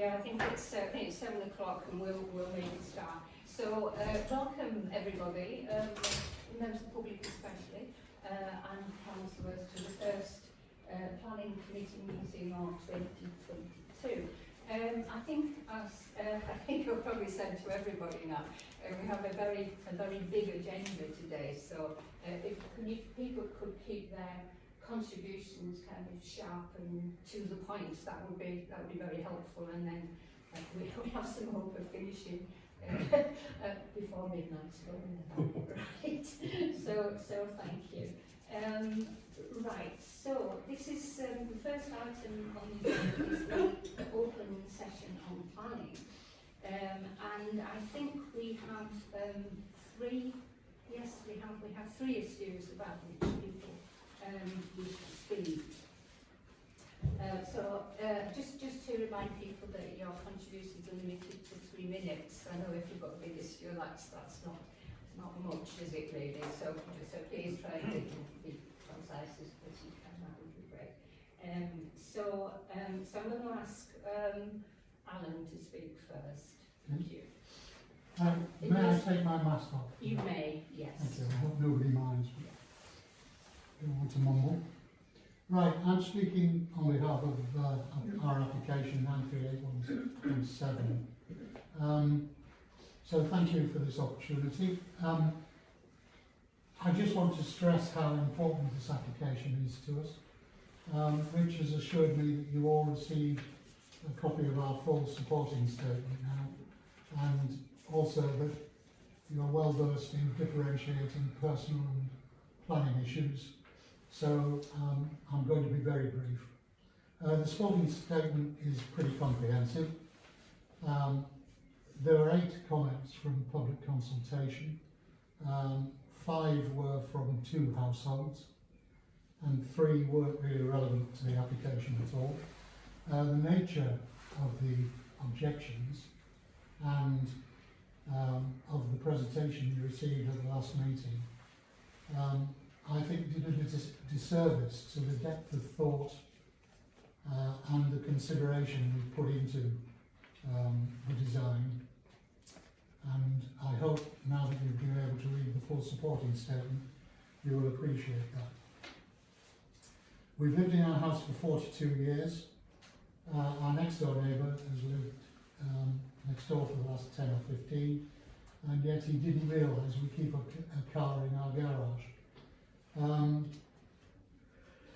Yeah, I think it's 7 o'clock and we'll make a start. So welcome everybody, members of the public especially, and councillors to the first planning committee meeting of 2022. I think I've probably said to everybody now, we have a very big agenda today. So if people could keep their contributions kind of sharp and to the point, that would be very helpful, and then we have some hope of finishing before midnight. Right. So thank you. Right. So this is the first item on the agenda is the open session on planning, and I think we have three. Yes, we have three issues about which people we speak. Just to remind people that your contributions are limited to 3 minutes. I know if you've got a big issue, that's not much, is it really? So please try and be concise as you can. That would be great. So I'm going to ask Alan to speak first. Thank you. May I take my mask off? You may, yes. Thank you. I hope nobody minds. Don't want to mumble. Right, I'm speaking on behalf of our application 938117. So thank you for this opportunity. I just want to stress how important this application is to us. Rich has assured me that you all received a copy of our full supporting statement now, and also that you're well versed in differentiating personal and planning issues. So I'm going to be very brief. The supporting statement is pretty comprehensive. There are 8 comments from public consultation. 5 were from 2 households, and 3 weren't really relevant to the application at all. The nature of the objections and of the presentation you received at the last meeting, I think did a disservice to the depth of thought and the consideration we've put into the design. And I hope now that you've been able to read the full supporting statement, you will appreciate that. We've lived in our house for 42 years. Our next door neighbour has lived next door for the last 10 or 15, and yet he didn't realise we keep a car in our garage.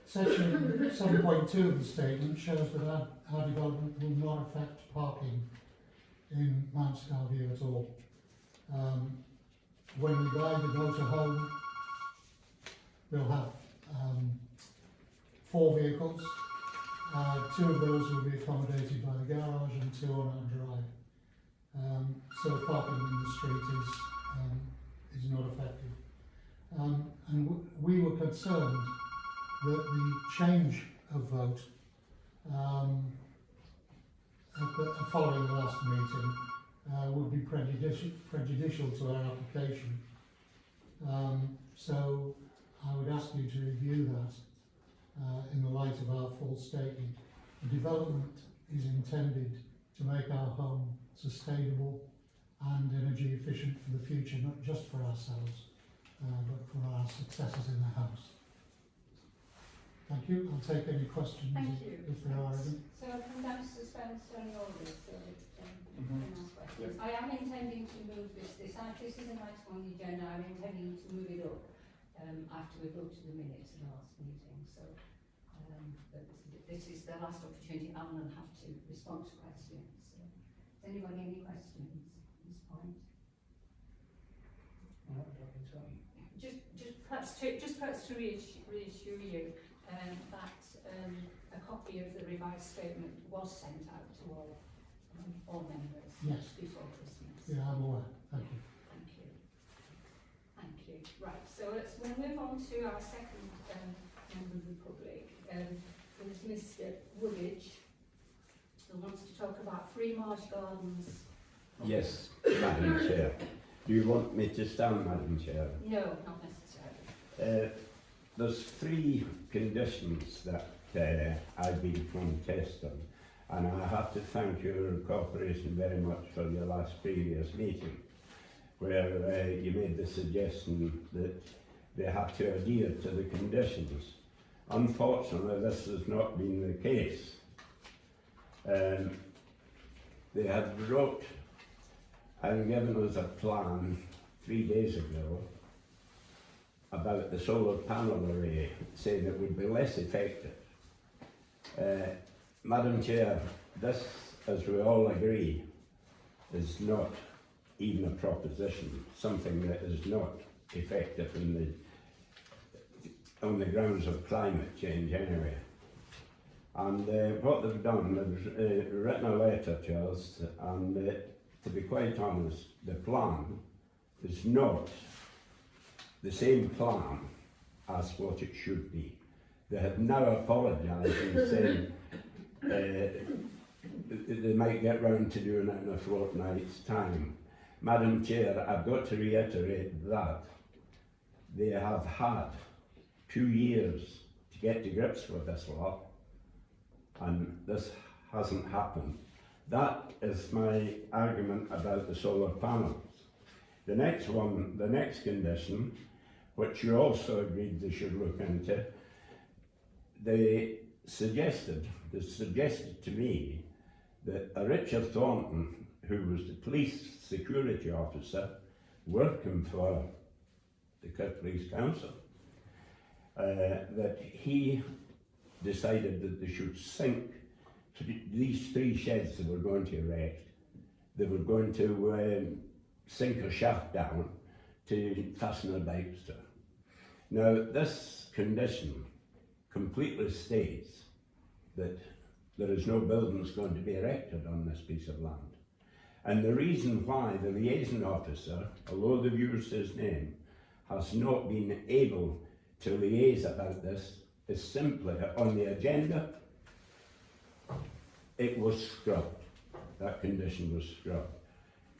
Section 7.2 of the statement shows that our development will not affect parking in Mount Scarview at all. When we buy the motorhome, we'll have 4 vehicles. 2 of those will be accommodated by the garage and 2 on our drive. So parking in the street is not affected. And we were concerned that the change of vote following the last meeting would be prejudicial to our application. So I would ask you to review that in the light of our full statement. The development is intended to make our home sustainable and energy efficient for the future, not just for ourselves, but for our successors in the house. Thank you. I'll take any questions if there are any. So I'll come down to suspense on all this so that you can ask questions. Yep. I am intending to move this is an item on the agenda. I'm intending to move it up after we go to the minutes of the last meeting. So this is the last opportunity. I'm going to have to respond to questions. So, does anybody any questions at this point? Just perhaps to reassure you that a copy of the revised statement was sent out to all members before Christmas. Yeah, I'm aware. Thank you. Thank you. Thank you. Right, so we'll move on to our second member of the public. There's Mr. Woolwich, who wants to talk about Free Marsh Gardens. Yes, Madam Chair. Do you want me to stand, Madam Chair? No, not necessarily. There's 3 conditions that I've been trying to test on. And I have to thank your cooperation very much for your last previous meeting, where you made the suggestion that they had to adhere to the conditions. Unfortunately, this has not been the case. They had wrote and given us a plan 3 days ago about the solar panel array, saying it would be less effective. Madam Chair, this, as we all agree, is not even a proposition, something that is not effective on the grounds of climate change anyway. And what they've done, they've written a letter to us, and to be quite honest, the plan is not the same plan as what it should be. They have now apologised and said they might get round to doing it in a fortnight's time. Madam Chair, I've got to reiterate that they have had 2 years to get to grips with this lot, and this hasn't happened. That is my argument about the solar panels. The next one, the next condition, which you also agreed they should look into, they suggested to me that a Richard Thornton, who was the police security officer working for the Kirk Police Council, that he decided that they should sink to these 3 sheds they were going to erect. They were going to sink a shaft down to fasten a bikes to. Now, this condition completely states that there is no buildings going to be erected on this piece of land. And the reason why the liaison officer, although they've used his name, has not been able to liaise about this is simply on the agenda. It was scrubbed. That condition was scrubbed.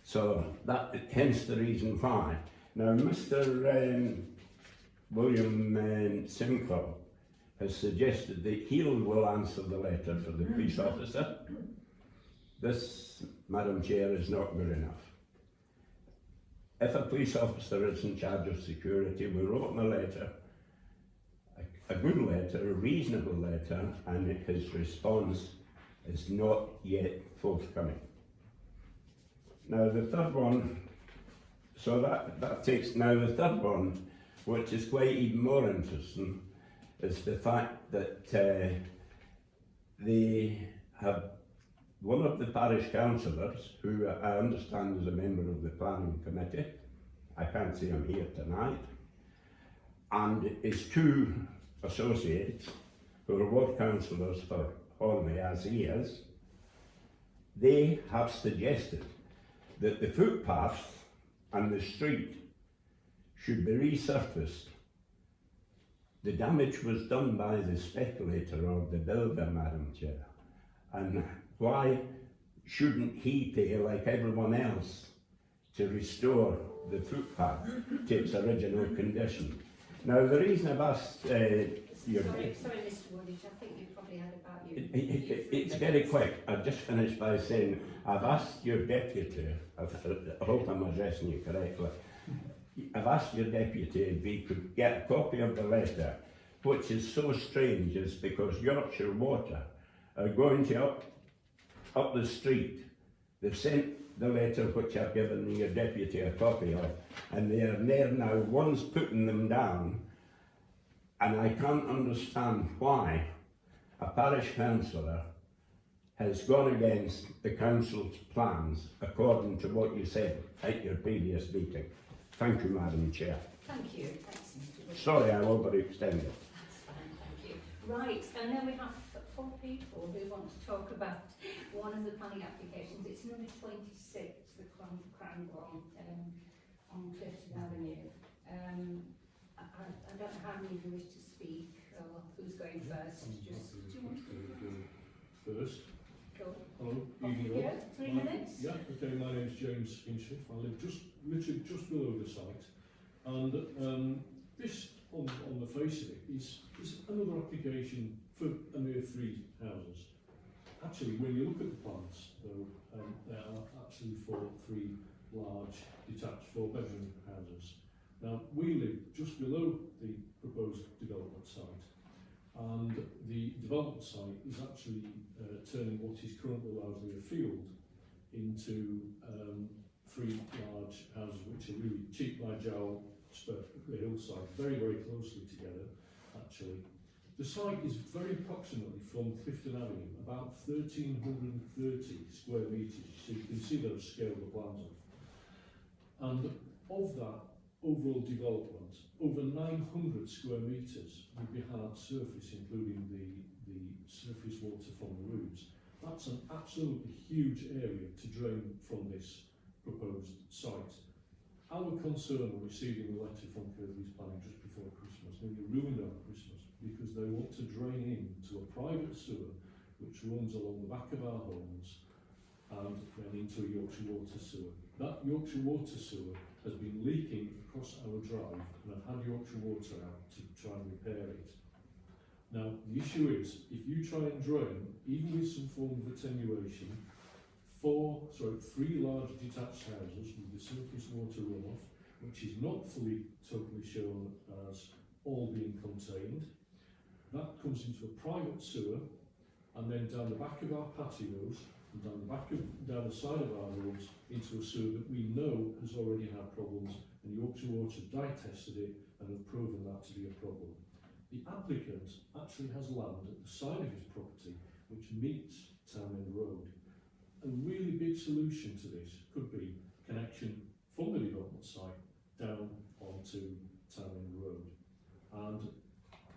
So that, hence the reason why. Now, Mr. William Simcoe has suggested that he will answer the letter for the police officer. This, Madam Chair, is not good enough. If a police officer is in charge of security, we wrote him a letter, a good letter, a reasonable letter, and his response is not yet forthcoming. Now the third one, so that takes, now the third one, which is quite even more interesting, is the fact that they have one of the parish councillors, who I understand is a member of the planning committee, I can't see him here tonight, and his 2 associates, who are ward councillors for Hornby as he is, they have suggested that the footpath and the street should be resurfaced. The damage was done by the speculator or the builder, Madam Chair, and why shouldn't he pay, like everyone else, to restore the footpath to its original condition? Now, the reason I've asked your... Sorry, Mr. Woodage, I think you probably had about you. It's very quick. I've just finished by saying I've asked your deputy, I hope I'm addressing you correctly, I've asked your deputy if he could get a copy of the letter, which is so strange is because Yorkshire Water are going to up the street. They've sent the letter which I've given your deputy a copy of, and they are there now, one's putting them down, and I can't understand why a parish councillor has gone against the council's plans according to what you said at your previous meeting. Thank you, Madam Chair. Thank you. Thanks, Mr. Woodage. Sorry, I overextended. That's fine, thank you. Right, and then we have 4 people who want to talk about one of the planning applications. It's number 26, the Cranbourne on Clifton Avenue. I don't know how many of you wish to speak, or who's going first. Just, do you want to go first? go? Hello, Off you evening go, all. 3 minutes? Yeah, okay, my name is James Hinchliffe. I live literally just below the site. And this, on the face of it, is another application for a mere 3 houses. actually, when you look at the plans, though, they are actually for 3 large detached 4-bedroom houses. Now, we live just below the proposed development site, and the development site is actually turning what is currently largely a field into 3 large houses, which are really cheap by jowl, spread the hillside, very, very closely together, actually. The site is very approximately from Clifton Avenue, about 1,330 square metres, so you can see those scale the plans of. And of that overall development, over 900 square metres would be hard surface, including the surface water from the roofs. That's an absolutely huge area to drain from this proposed site. Our concern when receiving a letter from Kirklees Planning just before Christmas, nearly ruined our Christmas, because they want to drain into a private sewer which runs along the back of our homes and then into a Yorkshire Water sewer. That Yorkshire Water sewer has been leaking across our drive, and I've had Yorkshire Water out to try and repair it. Now, the issue is, if you try and drain, even with some form of attenuation, 3 large detached houses with the surface water runoff, which is not fully totally shown as all being contained, that comes into a private sewer, and then down the back of our patios, and down the side of our roads, into a sewer that we know has already had problems, and Yorkshire Water dye tested it and have proven that to be a problem. The applicant actually has land at the side of his property which meets Town End Road. A really big solution to this could be connection from the development site down onto Town End Road. And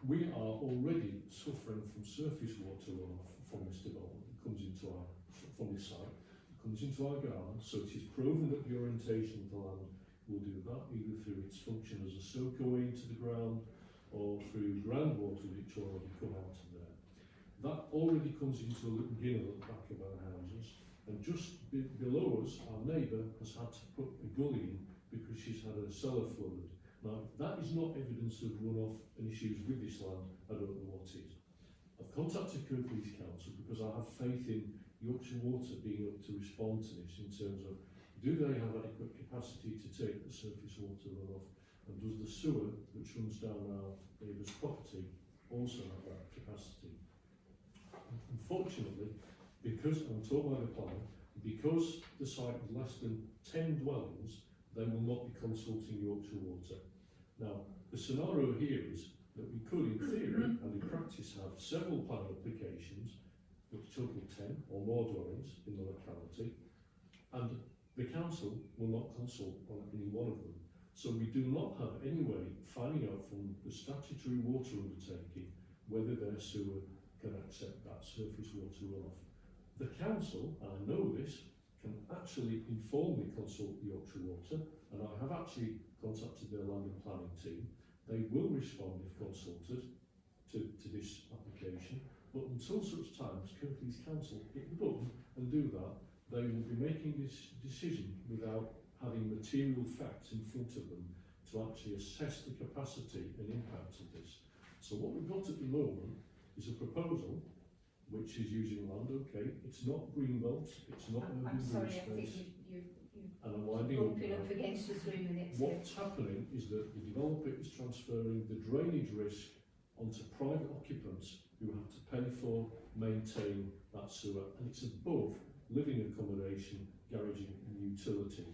we are already suffering from surface water runoff from this development. It comes into from this site, it comes into our garden, so it is proven that the orientation of the land will do that, either through its function as a soakaway into the ground or through groundwater which already come out of there. That already comes into a little gill at the back of our houses, and just below us, our neighbour has had to put a gully in because she's had her cellar flooded. Now, if that is not evidence of runoff and issues with this land, I don't know what is. I've contacted Kirklees Council because I have faith in Yorkshire Water being able to respond to this in terms of, do they have adequate capacity to take the surface water runoff, and does the sewer which runs down our neighbour's property also have that capacity? Unfortunately, because I'm told by the plan, because the site is less than 10 dwellings, they will not be consulting Yorkshire Water. Now, the scenario here is that we could, in theory and in practice, have several planning applications which total 10 or more dwellings in the locality, and the council will not consult on any one of them. So we do not have any way of finding out from the statutory water undertaking whether their sewer can accept that surface water runoff. The council, and I know this, can actually informally consult Yorkshire Water, and I have actually contacted their land and planning team. They will respond if consulted to this application, but until such time as Kirklees Council hit the button and do that, they will be making this decision without having material facts in front of them to actually assess the capacity and impact of this. So what we've got at the moment is a proposal which is using land, okay, it's not greenbelt, it's not I'm urban sorry, green I think space, you've and I'm winding up bumping now. up against the 3 minutes here. What's happening is that the developer is transferring the drainage risk onto private occupants who have to pay for, maintain that sewer, and it's above living accommodation, garaging and utility.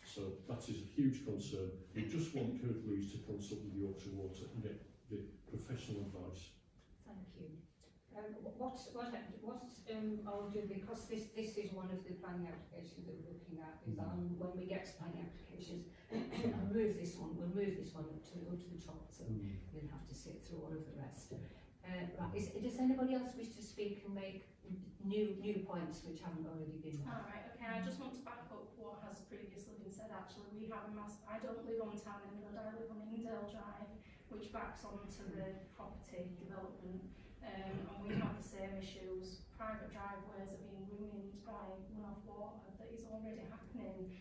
So that is a huge concern. We just want Kirklees to consult with Yorkshire Water and get the professional advice. Thank you. What I'll do, because this is one of the planning applications that we're looking at, is when we get to planning applications, we'll move this one up to the top, so you'll have to sit through all of the rest. Right, does anybody else wish to speak and make new points which haven't already been made? Alright, okay, I just want to back up what has previously been said. Actually, we have I don't live on Town End Road, I live on Indale Drive, which backs onto the property development, and we have the same issues. Private driveways are being ruined by runoff water that is already happening,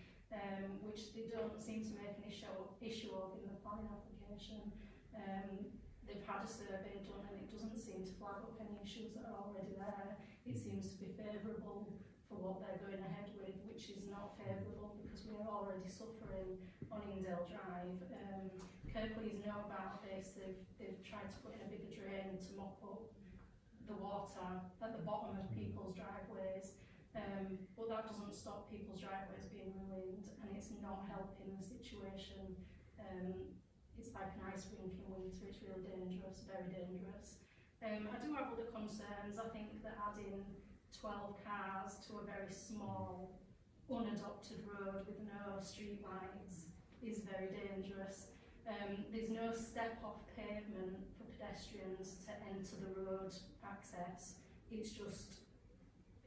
which they don't seem to make an issue of in the planning application. they've had a survey done and it doesn't seem to flag up any issues that are already there. It seems to be favourable for what they're going ahead with, which is not favourable because we are already suffering on Indale Drive. Kirklees know about this. They've tried to put in a bigger drain to mop up the water at the bottom of people's driveways. But that doesn't stop people's driveways being ruined, and it's not helping the situation. It's like an ice rink in winter. It's really dangerous, very dangerous. I do have other concerns. I think that adding 12 cars to a very small, unadopted road with no street lights is very dangerous. There's no step-off pavement for pedestrians to enter the road access. It's just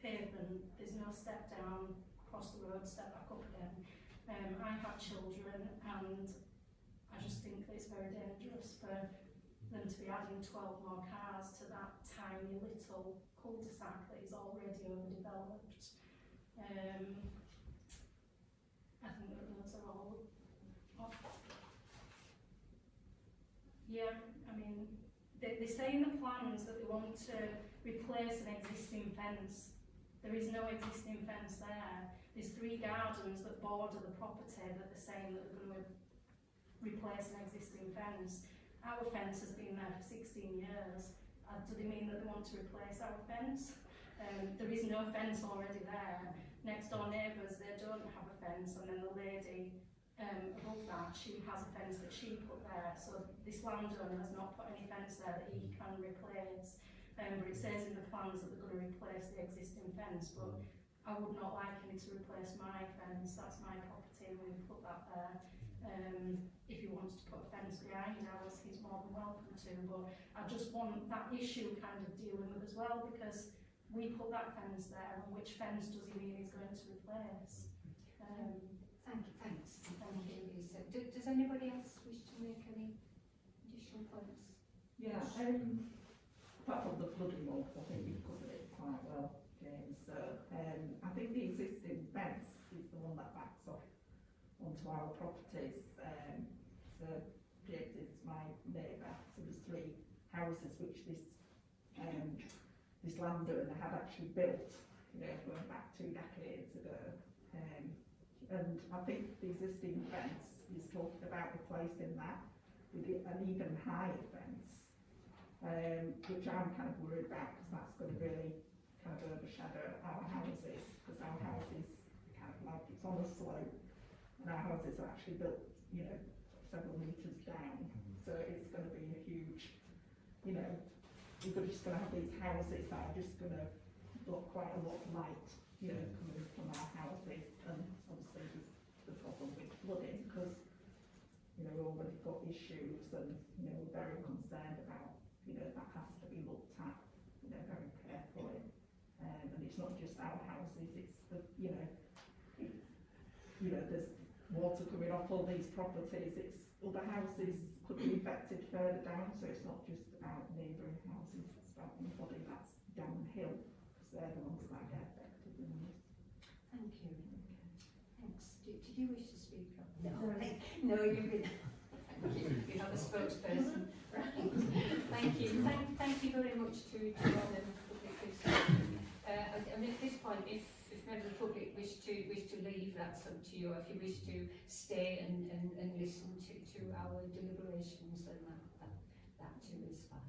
pavement. There's no step down, cross the road, step back up again. I have children, and I just think that it's very dangerous for them to be adding 12 more cars to that tiny little cul-de-sac that is already overdeveloped. I think that those are all. Yeah, I mean, they say in the plans that they want to replace an existing fence. There is no existing fence there. There's 3 gardens that border the property that they're saying that they're going to replace an existing fence. Our fence has been there for 16 years. Do they mean that they want to replace our fence? There is no fence already there. Next door neighbours, they don't have a fence, and then the lady above that, she has a fence that she put there. So this landowner has not put any fence there that he can replace. But it says in the plans that they're going to replace the existing fence, but I would not like him to replace my fence. That's my property, and we've put that there. If he wants to put a fence behind ours, he's more than welcome to, but I just want that issue kind of dealing with as well, because we put that fence there, and which fence does he mean he's going to replace? Thank you, Lisa. Does anybody else wish to make any additional points? Yeah, apart from the flooding one, I think you've covered it quite well, James. So I think the existing fence is the one that backs off onto our properties. So James is my neighbour. So there's 3 houses which this landowner had actually built, going back 2 decades ago. And I think the existing fence is talking about replacing that with an even higher fence, which I'm kind of worried about, because that's going to really kind of overshadow our houses, because our house is kind of like, it's on a slope, and our houses are actually built, several metres down. So it's going to be a huge, we're just going to have these houses that are just going to block quite a lot of light, coming from our houses. And obviously there's the problem with flooding, because, we've already got issues, and, we're very concerned about, that has to be looked at, very carefully. And it's not just our houses, it's the, there's water coming off all these properties, it's other houses could be affected further down, so it's not just about neighbouring houses, it's about anybody that's downhill, because they're the ones that get affected the most. Thank you. Thanks. Did you wish to speak up? No, no, you've been. Thank you. You have a spokesperson. Right. Thank you. Thank you very much to all the public who's and at this point, if members of the public wish to leave, that's up to you. If you wish to stay and listen to our deliberations, then that too is fine.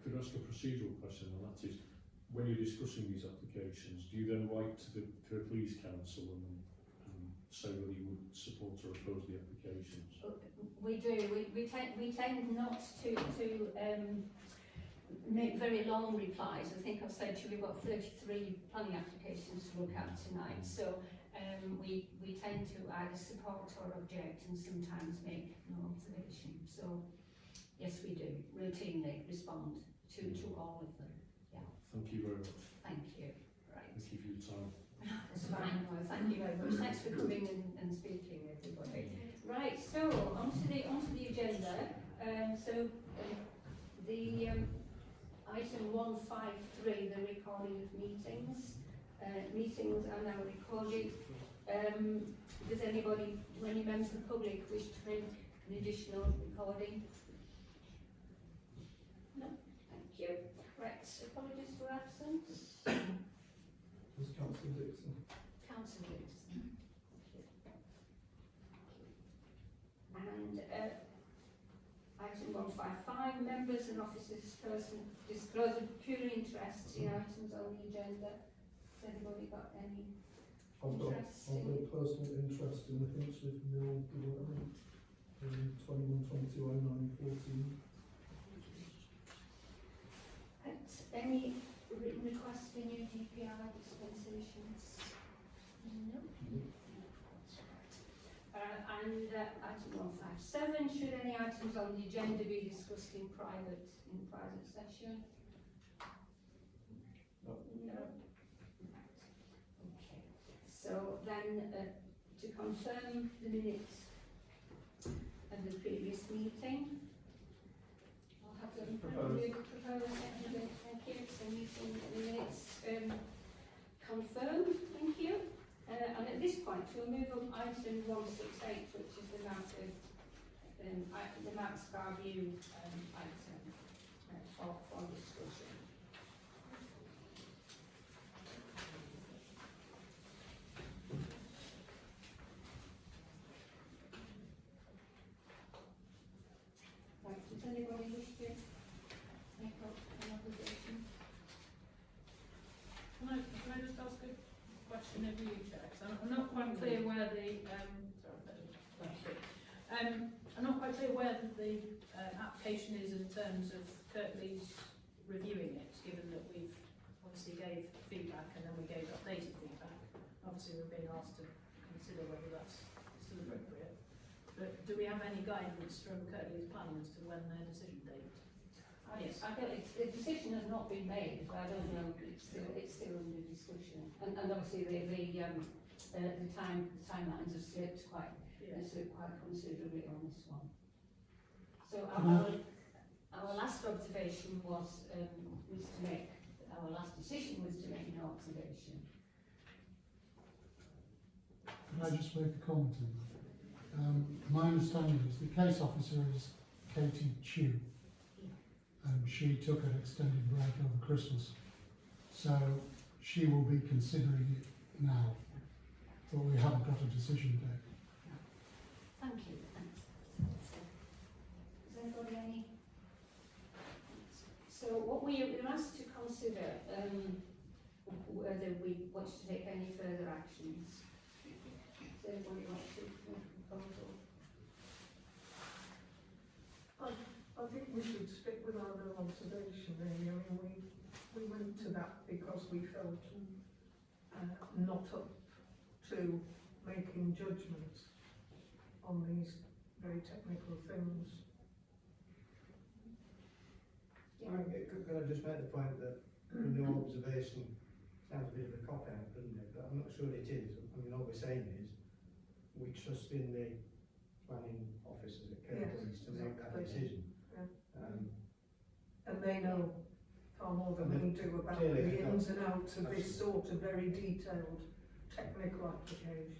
Could I ask a procedural question, and that is, when you're discussing these applications, do you then write to the police council and say whether you would support or oppose the applications? We do. We tend not to make very long replies. I think I've said to you we've got 33 planning applications to look at tonight. So we tend to either support or object, and sometimes make no observation. So yes, we do routinely respond to all of them. Yeah. Thank you very much. Thank you. Right. Thank you for your time. That's fine. Well, thank you very much. Thanks for coming and speaking, everybody. Right. So onto the agenda. The item 153, the recording of meetings. Meetings are now recorded. Does any members of the public wish to make an additional recording? correct. Apologies for absence. Was Councillor Dixon? Councillor Dixon. And item 155, members and officers person disclose of peculiar interest in items on the agenda. Has anybody got any I've got interest a in? personal interest in the Hinchliffe Mill development in 21/22/09/14. Any written requests for new DPR dispensations? No. And item 157, should any items on the agenda be discussed in private session? No. No. Okay. So then, to confirm the minutes of the previous meeting, I'll have them proposed. Thank you. So meeting minutes confirmed. Thank you. And at this point, we'll move on item 168, which is the Mount Scarview item for discussion. Right, does anybody wish to make up an obligation? Can I just ask a question of you, Chair? 'Cause I'm not quite clear where the, I'm not quite clear where the application is in terms of Kirklees reviewing it, given that we've obviously gave feedback and then we gave updated feedback. Obviously we're being asked to consider whether that's still appropriate. But do we have any guidance from Kirklees Planning as to when their decision date? Yes, I don't, the decision has not been made, so I don't know, it's still under discussion. And obviously the timelines have slipped quite considerably on this one. So our last observation was to make, our last decision was to make no observation. Can I just make a comment on that? My understanding is the case officer is Katie Chew. She took an extended break over Christmas, so she will be considering it now, but we haven't got a decision date. Thank you, thanks. Has anybody any? So what we were asked to consider, whether we want to take any further actions. Does anybody want to make a proposal? I think we should stick with our no observation really. I mean, we went to that because we felt not up to making judgments on these very technical things. Could I just make the point that no observation sounds a bit of a cop-out, doesn't it? But I'm not sure it is. I mean, all we're saying is we trust in the planning officers at Kirklees to make that decision. Yeah. And they know far more than we do about the ins and outs of this sort of very detailed technical application.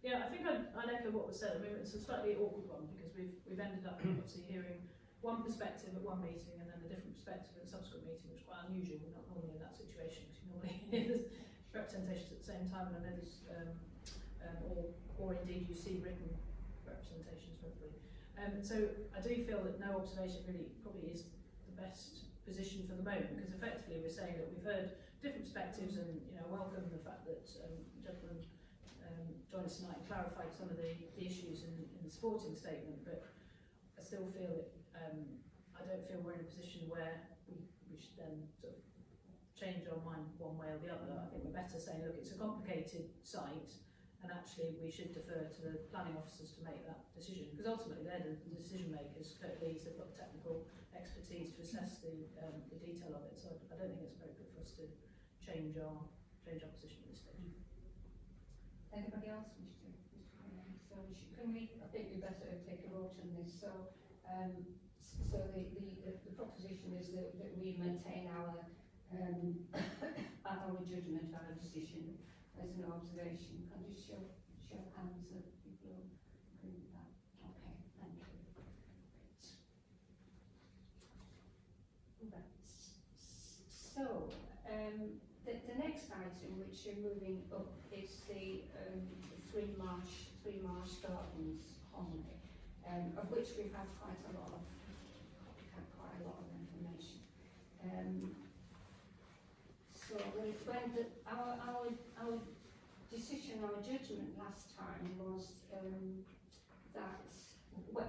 Yeah, I think I'd echo what was said. I mean, it's a slightly awkward one because we've ended up obviously hearing one perspective at one meeting and then a different perspective at a subsequent meeting, which is quite unusual. We're not normally in that situation because you normally hear representations at the same time, and I know there's, or indeed you see written representations roughly. So I do feel that no observation really probably is the best position for the moment, because effectively we're saying that we've heard different perspectives and, you know, welcome the fact that gentlemen joined us tonight and clarified some of the issues in the sporting statement, but I still feel that I don't feel we're in a position where we should then sort of change our mind one way or the other. I think we're better saying, look, it's a complicated site, and actually we should defer to the planning officers to make that decision, because ultimately they're the decision makers. Kirklees, they've got the technical expertise to assess the detail of it, so I don't think it's appropriate for us to change our position at this stage. Anybody else wish to comment? So can we, I think we better take a vote on this. So so the proposition is that we maintain our judgment, our decision. There's no observation. Can you show hands of people who agree with that? Okay, thank you. The next item which you're moving up is the Three Marsh Gardens Homely, of which we've had quite a lot of information. So when our decision, our judgment last time was that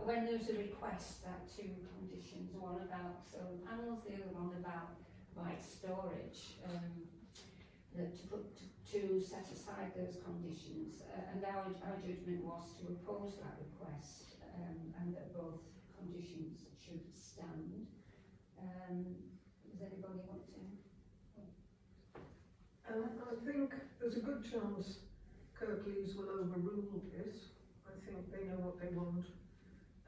when there was a request that two conditions, one about solar panels, the other one about light storage, to set aside those conditions, and our judgment was to oppose that request, and that both conditions should stand. Does anybody want to? I think there's a good chance Kirklees will overrule this. I think they know what they want,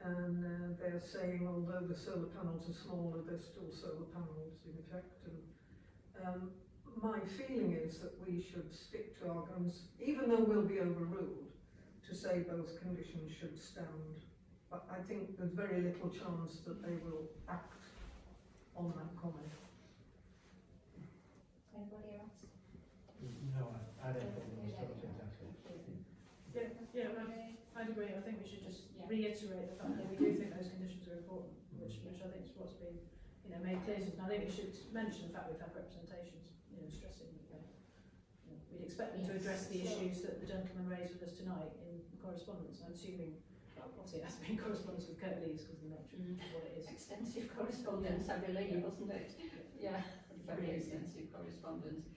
and they're saying although the solar panels are smaller, they're still solar panels in effect. And my feeling is that we should stick to our guns, even though we'll be overruled, to say both conditions should stand. But I think there's very little chance that they will act on that comment. Anybody else? No, I don't think it's something exactly. I'd agree. I think we should just reiterate the fact that we do think those conditions are important, which I think is what's been made clear. And I think we should mention the fact we've had representations, stressing that we'd expect them to address the issues that the gentleman raised with us tonight in correspondence. I'm assuming, obviously, it has been correspondence with Kirklees because of the nature of what it is. Extensive correspondence, I believe, wasn't it? Yeah, very extensive correspondence.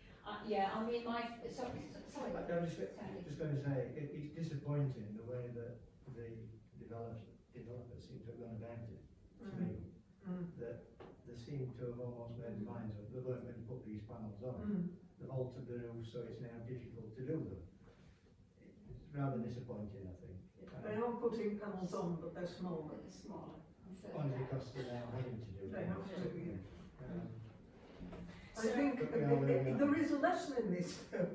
Yeah, I mean, sorry. I'm just going to say, it's disappointing the way that the developers seem to have gone about it, to me. That they seem to have almost made their minds up. They weren't going to put these panels on. They've altered the rules, so it's now difficult to do them. It's rather disappointing, I think. They are putting panels on, but they're smaller. They're smaller. Only because they're now having to do it. They have to, yeah. I So- think there is a lesson in this, though,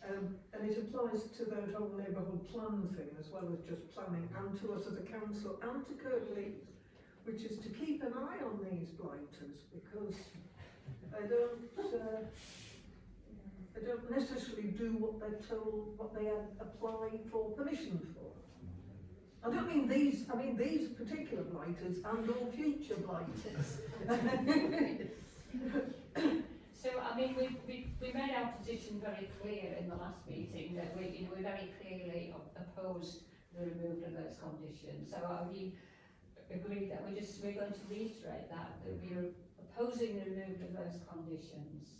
and it applies to that whole neighbourhood plan thing as well as just planning, and to us as a council and to Kirklees, which is to keep an eye on these blighters because they don't necessarily do what they're told, what they apply for permission for. I don't mean these, I mean these particular blighters and all future blighters. So, I mean, we made our position very clear in the last meeting that we very clearly opposed the removal of those conditions. So we agreed that we're going to reiterate that we are opposing the removal of those conditions,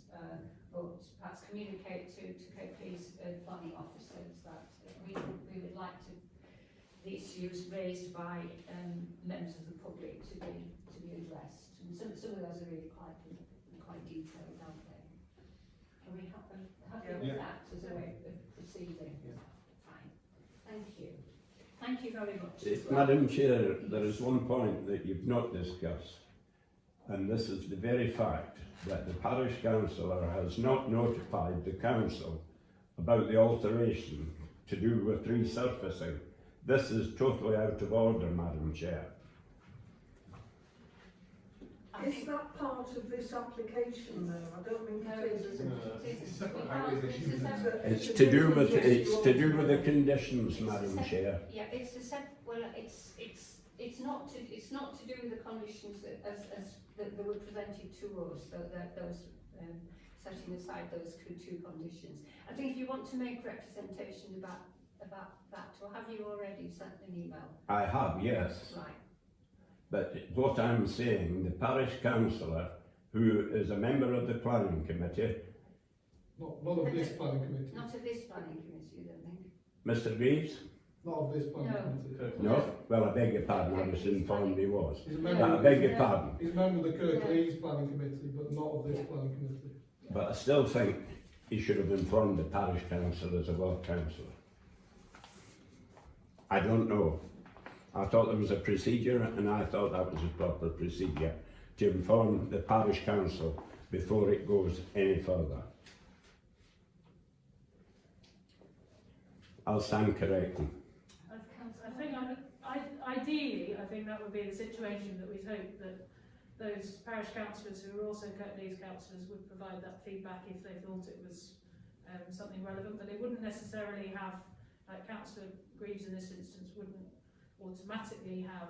but perhaps communicate to Kirklees planning officers that we would like the issues raised by members of the public to be addressed. And some of those are really quite detailed, aren't they? Are we happy with that as a way of proceeding? Yeah. Fine. Thank you. Thank you very much. Madam Chair, there is one point that you've not discussed, and this is the very fact that the parish councillor has not notified the council about the alteration to do with resurfacing. This is totally out of order, Madam Chair. Is that part of this application though? I don't think No, it it is. isn't. It's to do with the conditions, Madam Chair. Yeah, it's not to do with the conditions that were presented to us. Those setting aside those two conditions. I think if you want to make representation about that, or have you already sent an email? I have, yes. Right. But what I'm saying, the parish councillor, who is a member of the planning committee, Not of this planning committee. Not of this planning committee, you don't think? Mr. Reeves? Not of this planning No. committee. No? Well, I beg your pardon, I was informed he was. He's a I member, beg your pardon. he's a member of the Kirklees planning committee, but not of this planning committee. But I still think he should have informed the parish council as a ward councillor. I don't know. I thought there was a procedure, and I thought that was a proper procedure to inform the parish council before it goes any further. I'll stand corrected. I think ideally, I think that would be the situation that we'd hope that those parish councillors who are also Kirklees councillors would provide that feedback if they thought it was something relevant, but they wouldn't necessarily have, like Councillor Greaves in this instance, wouldn't automatically have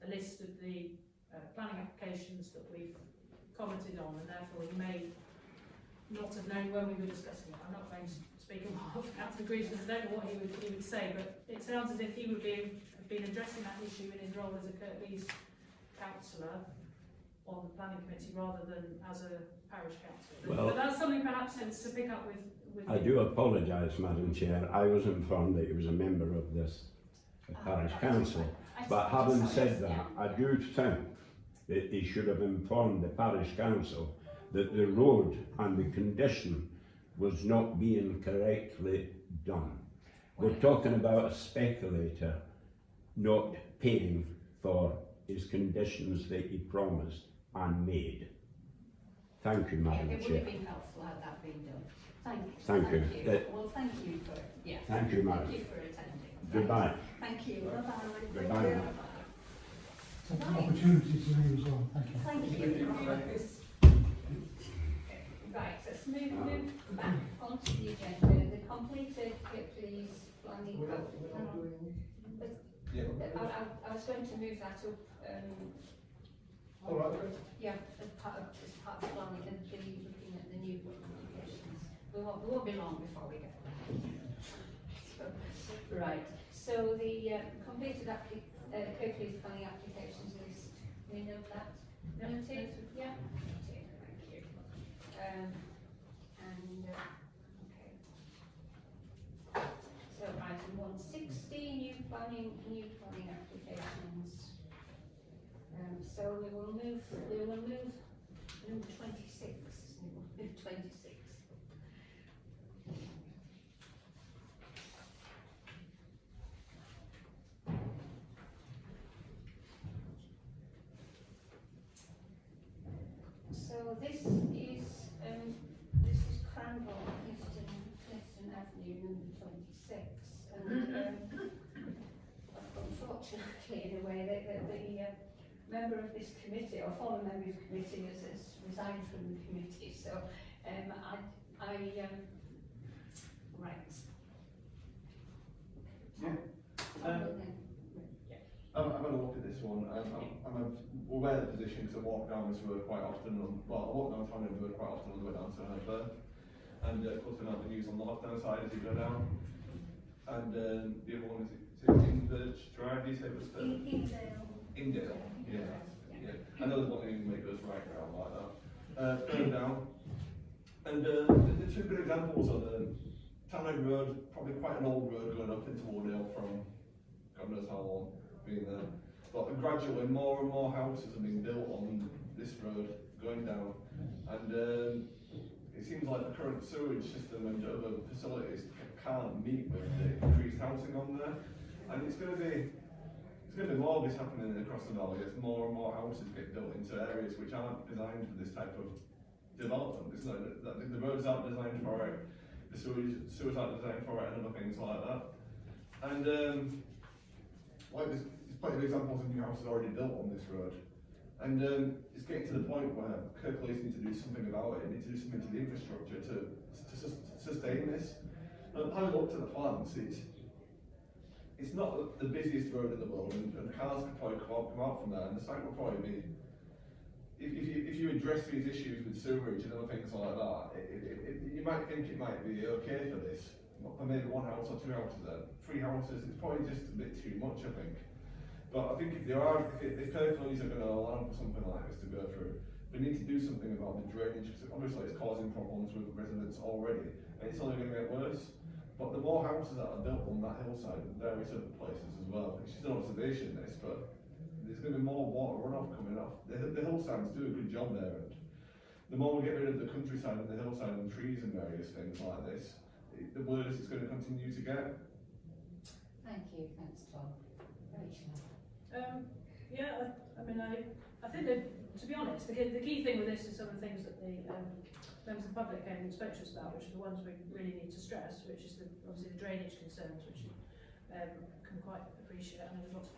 a list of the planning applications that we've commented on, and therefore he may not have known when we were discussing it. I'm not going to speak on behalf of Councillor Greaves because I don't know what he would say, but it sounds as if he would have been addressing that issue in his role as a Kirklees councillor on the planning committee rather than as a parish councillor. Well, but that's something perhaps to pick up with I do apologise, Madam Chair. I was informed that he was a member of this parish council. But having said that, I do think that he should have informed the parish council that the road and the condition was not being correctly done. We're talking about a speculator not paying for his conditions that he promised and made. Thank you, Madam It would Chair. have been helpful had that been done. Thank you. Thank you. Well, thank you for, yeah. Thank you, Madam. Thank you for attending. Goodbye. Thank you. Bye-bye. Goodbye, Thank you. Madam. Take an opportunity to leave as well, thank you. Thank you. Right, let's move back onto the agenda. The completed Kirklees planning. I was going to move that up. All right. Yeah, as part of the planning and looking at the new applications. We won't be long before we get there. Right. So the completed Kirklees planning applications list. We know that. Noted. Yeah. Noted. Thank you. Okay. So item 160, new planning applications. So we will move number 26. Number 26. So this is Cranwell, Clifton Avenue, number 26, and unfortunately, in a way, the member of this committee, or former member of the committee, has resigned from the committee. So right. I've had a look at this one. I'm aware of the position because I walk down this road quite often. I walk down Town End Road quite often on the way down to Hepburn. And Clifton Avenue's on the left-hand side as you go down. And the other one is Inverge Drive, do you say it was Indale? Yeah. I know there's one in that goes right around like that. Further down. And the two good examples are the Town End Road, probably quite an old road going up into Wardale from God knows how long being there. But gradually more and more houses are being built on this road going down. And it seems like the current sewage system and other facilities can't meet with the increased housing on there. And it's going to be more of this happening across the valley as more and more houses get built into areas which aren't designed for this type of development. It's not, the roads aren't designed for it, the sewers aren't designed for it, and other things like that. And like there's plenty of examples of new houses already built on this road. And it's getting to the point where Kirklees need to do something about it. They need to do something to the infrastructure to sustain this. Having looked at the plans, it's not the busiest road in the world, and cars could probably come out from there, and the site will probably be, if you address these issues with sewerage and other things like that, you might think it might be okay for this, for maybe one house or two houses there. 3 houses, it's probably just a bit too much, I think. But I think if Kirklees are going to allow for something like this to go through, we need to do something about the drainage, because obviously it's causing problems with residents already, and it's only going to get worse. But the more houses that are built on that hillside and various other places as well, it's just an observation this, but there's going to be more water runoff coming off. The hillsides do a good job there, and the more we get rid of the countryside and the hillside and trees and various things like this, the worse it's going to continue to get. Thank you. Thanks, Tom. Rachel. I think that, to be honest, the key thing with this is some of the things that the members of the public came and spoke to us about, which are the ones we really need to stress, which is obviously the drainage concerns, which you can quite appreciate. I know there's lots of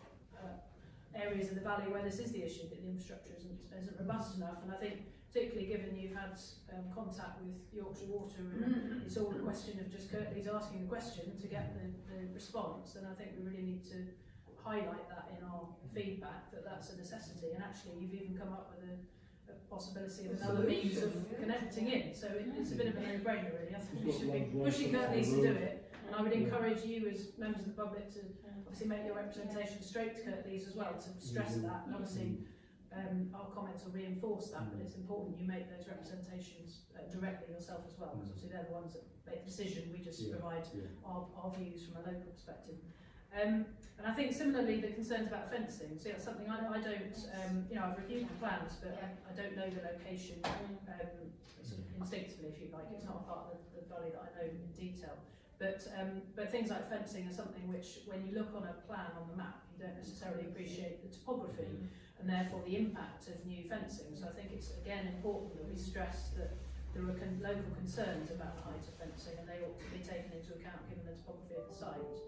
areas in the valley where this is the issue, that the infrastructure isn't robust enough. And I think, particularly given you've had contact with Yorkshire Water and it's all a question of just Kirklees asking the question to get the response, then I think we really need to highlight that in our feedback, that that's a necessity. And actually you've even come up with a possibility of another means of connecting in, so it's a bit of a no-brainer really. I think we should be pushing Kirklees to do it, and I would encourage you as members of the public to obviously make your representation straight to Kirklees as well, to stress that, and obviously our comments will reinforce that, but it's important you make those representations directly yourself as well, because obviously they're the ones that make the decision, we just provide our views from a local perspective. And I think similarly the concerns about fencing, so that's something I don't, I've reviewed the plans, but I don't know the location sort of instinctively, if you like. It's not a part of the valley that I know in detail. But things like fencing are something which, when you look on a plan on the map, you don't necessarily appreciate the topography and therefore the impact of new fencing. So I think it's again important that we stress that there are local concerns about the height of fencing, and they ought to be taken into account given the topography of the site.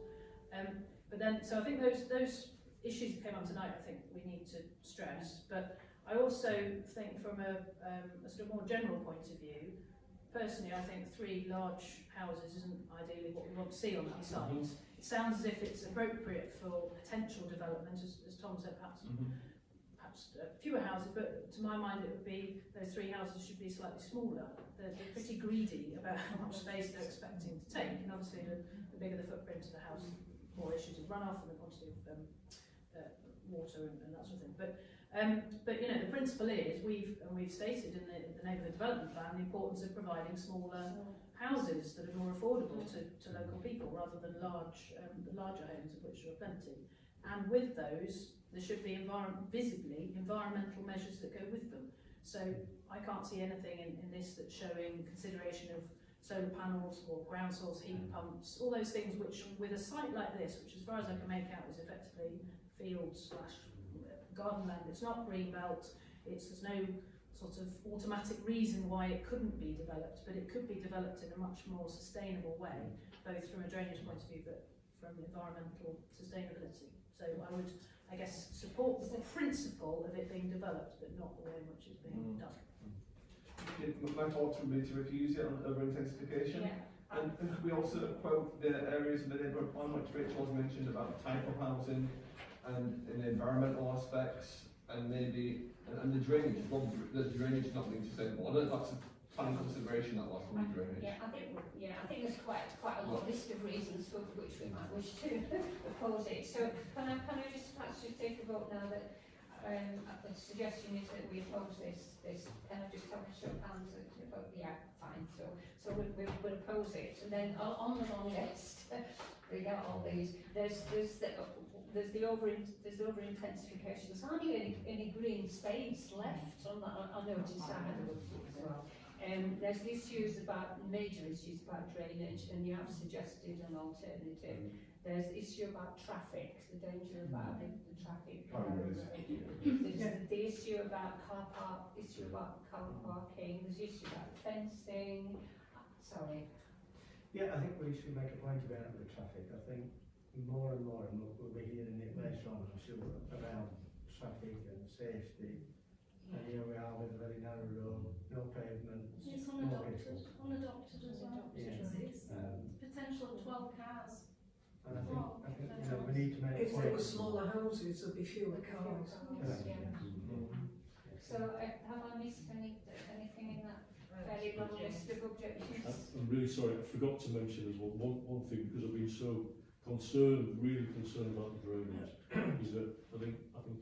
But then, so I think those issues that came up tonight, I think we need to stress. But I also think from a sort of more general point of view, personally, I think 3 large houses isn't ideally what we want to see on that site. It sounds as if it's appropriate for potential development, as Tom said, perhaps fewer houses, but to my mind it would be those 3 houses should be slightly smaller. They're pretty greedy about how much space they're expecting to take, and obviously the bigger the footprint of the house, more issues of runoff and the quantity of water and that sort of thing. But you know, the principle is we've stated in the neighbourhood development plan the importance of providing smaller houses that are more affordable to local people rather than larger homes, of which there are plenty. And with those, there should be environmental measures that go with them. So I can't see anything in this that's showing consideration of solar panels or ground source heat pumps, all those things which, with a site like this, which as far as I can make out is effectively field/garden land, it's not green belt, there's no sort of automatic reason why it couldn't be developed, but it could be developed in a much more sustainable way, both from a drainage point of view, but from environmental sustainability. So I would, I guess, support the principle of it being developed, but not the way in which it's being done. My thoughts would be to refuse it on over intensification. And could we also quote the areas of the neighbourhood plan which Rachel has mentioned about type of housing and the environmental aspects and maybe and the drainage? Well, the drainage is not being sustainable. I don't know if that's a planning consideration, that last one, drainage. I think there's quite a long list of reasons for which we might wish to oppose it. So can I just perhaps take a vote now that the suggestion is that we oppose this. Can I just have a show of hands? Yeah, fine. So we'll oppose it. And then on the long list, we got all these. There's the over intensification. There's hardly any green space left on that. I noticed that as well. There's major issues about drainage, and you have suggested an alternative. There's the issue about traffic, the danger about the traffic. There's the issue about car parking. There's the issue about fencing. Sorry. Yeah, I think we should make a point about the traffic. I think more and more, and we'll be hearing it later on, I'm sure, around traffic and safety. And here we are with a very narrow road, no pavements. It's unadopted as well. Yeah. It's potential of 12 cars. And I think we need to make If there were smaller houses, there'd be fewer cars. So have I missed anything in that fairly long list of objectives? I'm really sorry, I forgot to mention as well one thing, because I've been so really concerned about the drainage, is that I think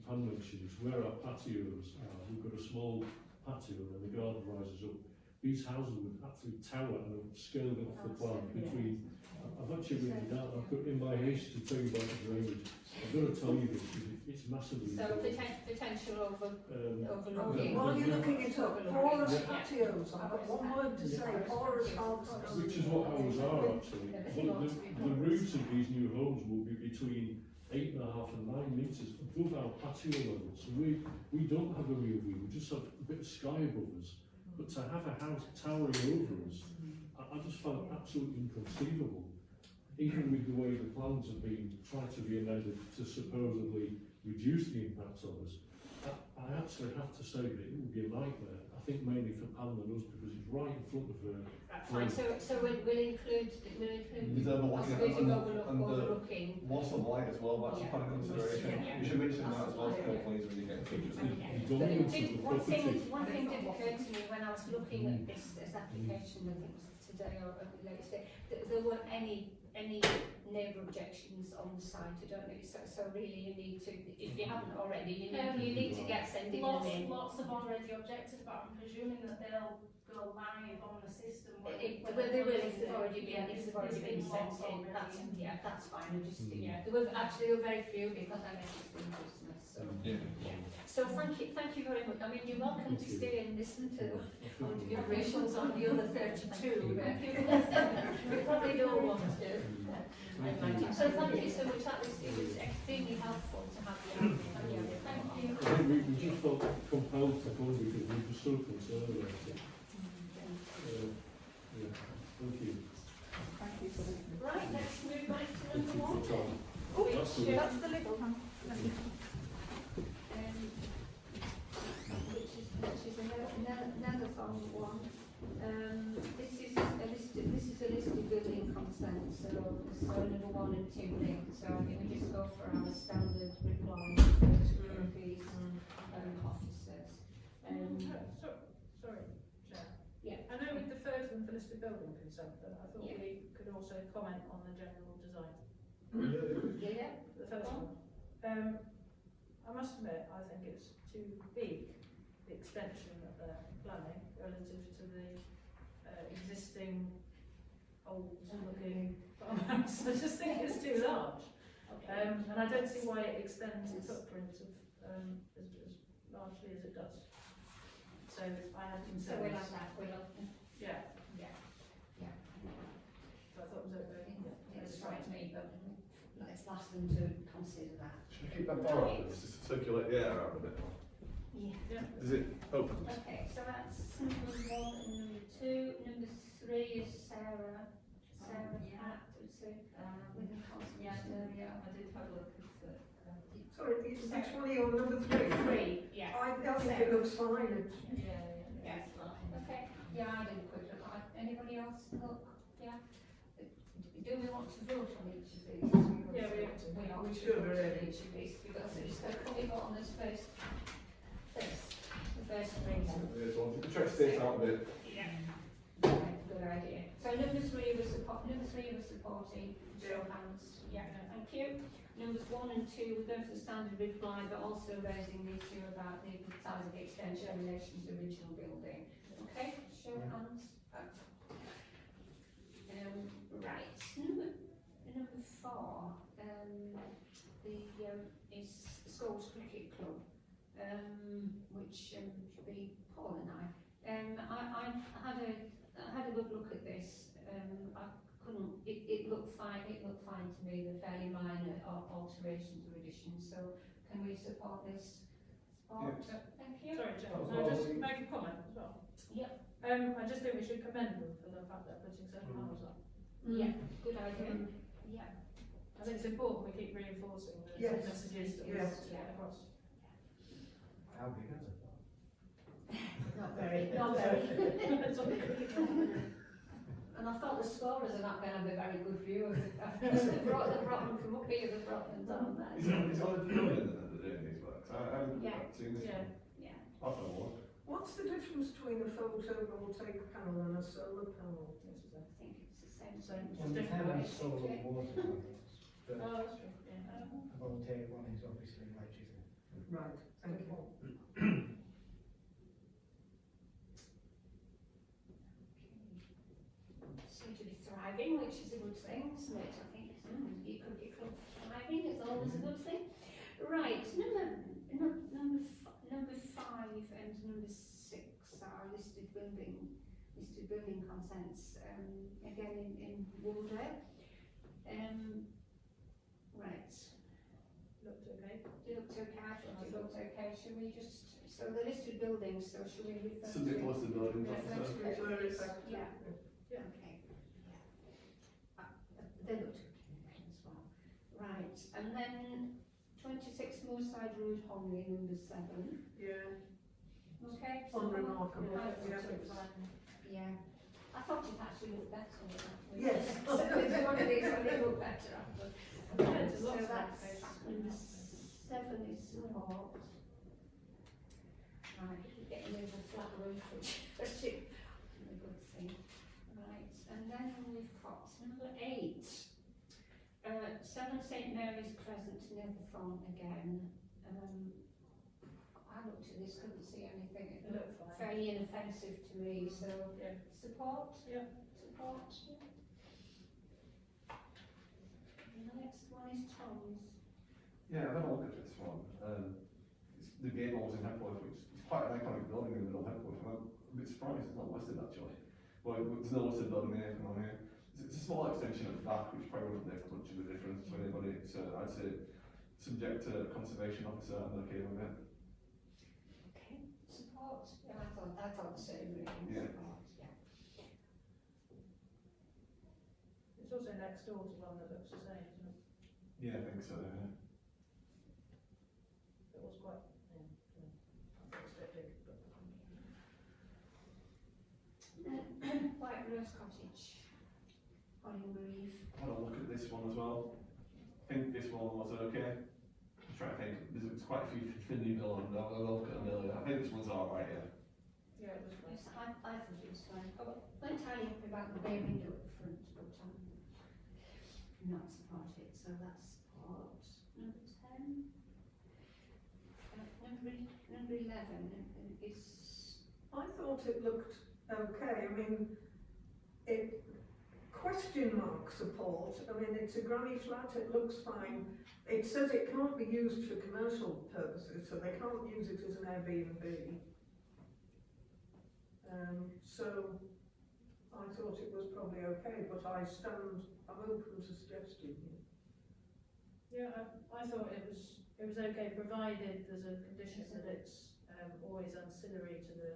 Pam mentioned this, where our patios are, we've got a small patio and the garden rises up. These houses would absolutely tower, and I've scaled it off the plan between. I've actually written it down. I've got in my haste to tell you about the drainage. I've got to tell you this because it's massively. So potential overloading. While you're looking it up, porous patios. I've got one word to say: porous houses. Which is what houses are actually. The roofs of these new homes will be between 8.5 and 9 metres above our patio level. So we don't have a real view. We just have a bit of sky above us. But to have a house towering over us, I just found it absolutely inconceivable. Even with the way the plans have been tried to be amended to supposedly reduce the impacts on us. I actually have to say that it would be a nightmare. I think mainly for Pam and us because it's right in front of her. That's fine, so we'll include Is there a possibility of overlooking. loss of light as well, that's a Yeah. kind of consideration. Yeah. You should mention that as well to companies when you get in touch with them. Okay. The But dominance of the one property. thing did occur to me when I was looking at this application, I think it was today or later today, that there weren't any neighbour objections on the site, I don't know, so really you need to, if you haven't already, you need to get sending them in. Lots have already objected, but I'm presuming that they'll go live on the system. Well, they will if they've already been sent in, that's fine, I just, there were very few because I guess it's been Christmas, so. So thank you very much. I mean, you're welcome to stay and listen to our deliberations on the other 32. We probably don't want to. So thank you so much. It was extremely helpful to have you. Thank you. I think we just felt compelled to come because we were so concerned about it. Yeah, thank you. Thank you for listening. Right, let's move on to Thank number you one. for time. Which, That's the- That's the little one. which is another song one. This is a listed building consent, so number 1 and 2 linked. So I think we just go for our standard reply to these officers. Sorry, Chair. Yeah. I know we deferred to them for listed building consent, but I thought Yeah. we could also comment on the general design. Yeah. The first one. I must admit, I think it's too big, the extension of the planning relative to the existing old looking farmhouse. I just think it's too large. Okay. And I don't see why it extends the footprint of as largely as it does. So I had So concerns. we like that. We like. Yeah. Yeah. So I thought it was okay. It's right to me, but let's ask them to consider that. Should we keep that door open, just to circulate the air out a bit? Yeah. Is it open? Okay, so that's number 1 and number 2. Number 3 is Sarah. Pratt, with the consent area. I did have a look at it. Sorry, which one are you on, number 3? 3, yeah. I think it looks fine. Yeah. Okay. Yeah, I did a quick look. Anybody else look? Yeah. Do we want to vote on each of these? Yeah, we have to. We should vote on really. each of these because it's can we vote on this first? The first three. Yeah, so if you try to space out a bit. Yeah. Good idea. So number 3 was supporting. Show hands. Yeah. Thank you. Numbers 1 and 2 we're going for the standard reply, but also raising the issue about the size of the extension in relation to the original building. Okay. Show hands. Right. Number 4. Is Scholes Cricket Club, which should be Paul and I. I had a good look at this. I couldn't. It looked fine. It looked fine to me. They're fairly minor alterations or additions. So can we support this? Support. Yes. Thank you. Sorry, Chair. Oh, Can I just make a comment as well? Yep. I just think we should commend them for the fact that they're putting certain hours up. Yeah. Good idea. Yeah. I think it's important we keep reinforcing the Yes. messages that we Yes. want to get across. How big is it? Not very. Not very. And I thought the scorers are not going to have a very good view of it. They brought them from up here, they brought them down Is there. it on the pavilion that they're doing these works? I haven't Yeah. seen this Yeah. one. Yeah. I'll have a look. What's the difference between a photovoltaic panel and a solar panel? I think it's the same. Same. Well, the town has solar and water panels, but Oh, that's true. Yeah. a voltaic one is obviously electricity. Right, thank you. Seem to be thriving, which is a good thing, isn't it? I think you could be thriving is always a good thing. Right, number 5 and number 6 are listed building consents. Again in Woolder. Right. Looked okay. It looked okay. I thought it looked okay. Should we just so the listed buildings? So should we refer to? Subject to listed buildings, Refer officer. to Refer it back to- Yeah. Yeah. Okay. Yeah. They looked okay as well. Right, and then 26 Moorside Road, Honley, number 7. Yeah, Okay. unremarkable. Yeah. Yeah. Yeah. I thought it actually looked better with that. Yes. So it's one of these, I think look better after. Yeah, it's a So lot of that's applications. number 7 is support. Right, we're getting over the flat roof, which is a good thing. Right, and then we've got number 8. 7 St Mary's Crescent, Netherthorne again. I looked at this, couldn't see anything. It It looked looked fine. fairly inoffensive to me, so Yeah. support? Yeah. Support, yeah. And the next one is Tom's. Yeah, I've had a look at this one. It's the Gables in Hepworth, which is quite an iconic building in the middle of Hepworth. I'm a bit surprised it's not listed actually. But there's no listed building in anything on here. It's a small extension at the back, which probably wouldn't make much of a difference to anybody. It's, I'd say, subject to conservation officer, I'm okay with it. Okay, support. Yeah, I thought the same really. Yeah. Support, yeah. It's also next door to one that looks the same, isn't it? Yeah, I think so, yeah. It was quite, yeah, I thought it was a bit big, but. White Rose Cottage. Hollygrove. I had a look at this one as well. I think this one was okay. I'm trying to think, there's quite a few new build, and I'll have a look at them earlier. I think this one's alright, yeah. Yeah, it was fine. Yes, I thought it was fine. I wasn't entirely happy about the bay window at the front, but not support it, so that's support. Number 10. Number 11 is. I thought it looked okay. I mean, it question mark support. I mean, it's a granny flat. It looks fine. It says it can't be used for commercial purposes, so they can't use it as an Airbnb. So I thought it was probably okay, but I'm open to suggestion. Yeah, I thought it was okay, provided there's a condition that it's always ancillary to the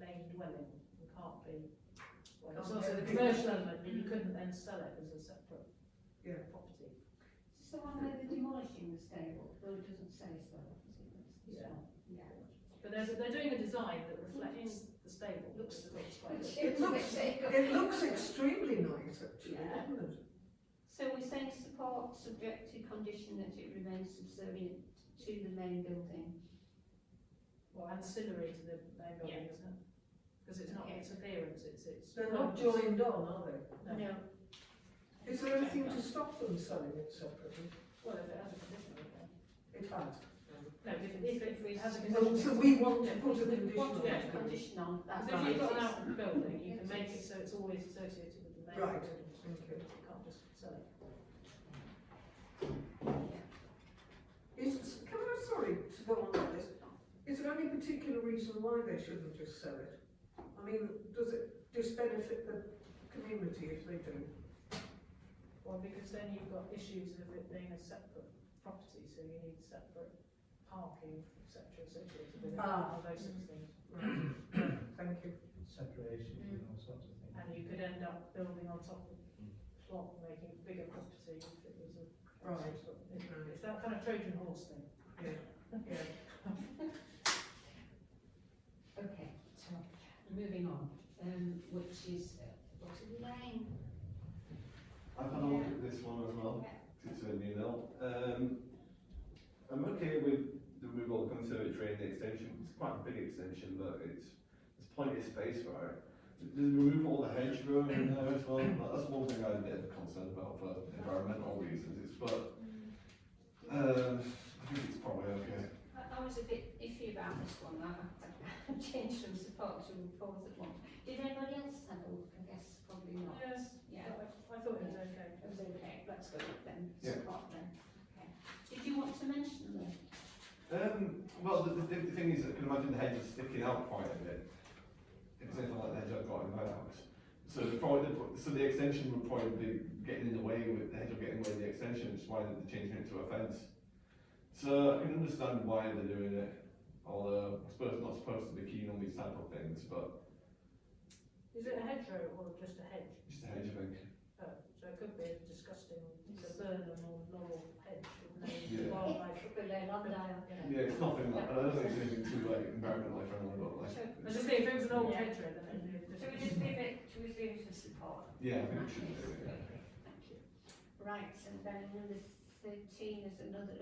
main dwelling. It can't be. Well, it's also the commercial element, but you couldn't then sell it as a separate property. Is this the one where they're demolishing the stable? Well, it doesn't say so. Does it? This Yeah. one. Yeah. But they're doing a design that reflects the stable. Looks quite It looks extremely nice, actually, Yeah. doesn't it? So we're saying support subject to condition that it remains subservient to the main building. well, ancillary to the main building, isn't it? Because it's not its appearance, it's They're not joined on, are they? No. Is there anything to stop them selling it separately? Well, if it has a condition, okay. It has. No, if it has a No, condition. so we want to put a We condition want to on put a it. condition on that. Because if you've got an outward building, you can make it so it's always associated with the main Right. building. Okay. You can't just sell it. Can I, sorry to go on like this, is there any particular reason why they shouldn't just sell it? I mean, does it disbenefit the community if they do? Well, because then you've got issues of it being a separate property, so you need separate parking, etc., associated with it, Ah. all those sorts of things. Right. Thank you. Separation and all sorts of things. And you could end up building on top of the plot, making a bigger property if it was a. Right. It's that kind of Trojan horse thing. Yeah. Okay, so moving on, which is Botany Lane. I've had a look at this one as well. Yeah. It's a new mill. I'm okay with the removal of the conservatory and the extension. It's quite a big extension, but there's plenty of space for it. The removal of the hedgerow in there as well. That's one thing I'm a bit concerned about for environmental reasons. I think it's probably okay. I was a bit iffy about this one. I changed from support to report at once. Did anybody else have a look? I guess probably not. Yes. Yeah. I thought it was okay. It was okay. Let's go with them. Yeah. Support then. Okay. Did you want to mention them? Well, the thing is, I can imagine the hedge is sticking out quite a bit. It's anything like the hedge I've got in my house. So the extension would probably be getting in the way with the hedge getting in the way of the extension, which is why they're changing it to a fence. So I can understand why they're doing it, although I suppose I'm not supposed to be keen on these type of things, but Is it a hedgerow or just a hedge? just a hedge, I think. Oh, So it could be a disgusting Burnham or Laurel hedge with no Yeah. wildlife. It could be their land island. Yeah, it's nothing like, I don't think it's anything too like environmentally friendly, but like, So, I was just saying, if it was an old Yeah. hedgerow, then it'd be a should we just leave it, should we leave it to support? yeah, I think it should be, yeah. Thank you. Right, and then number 13 is another,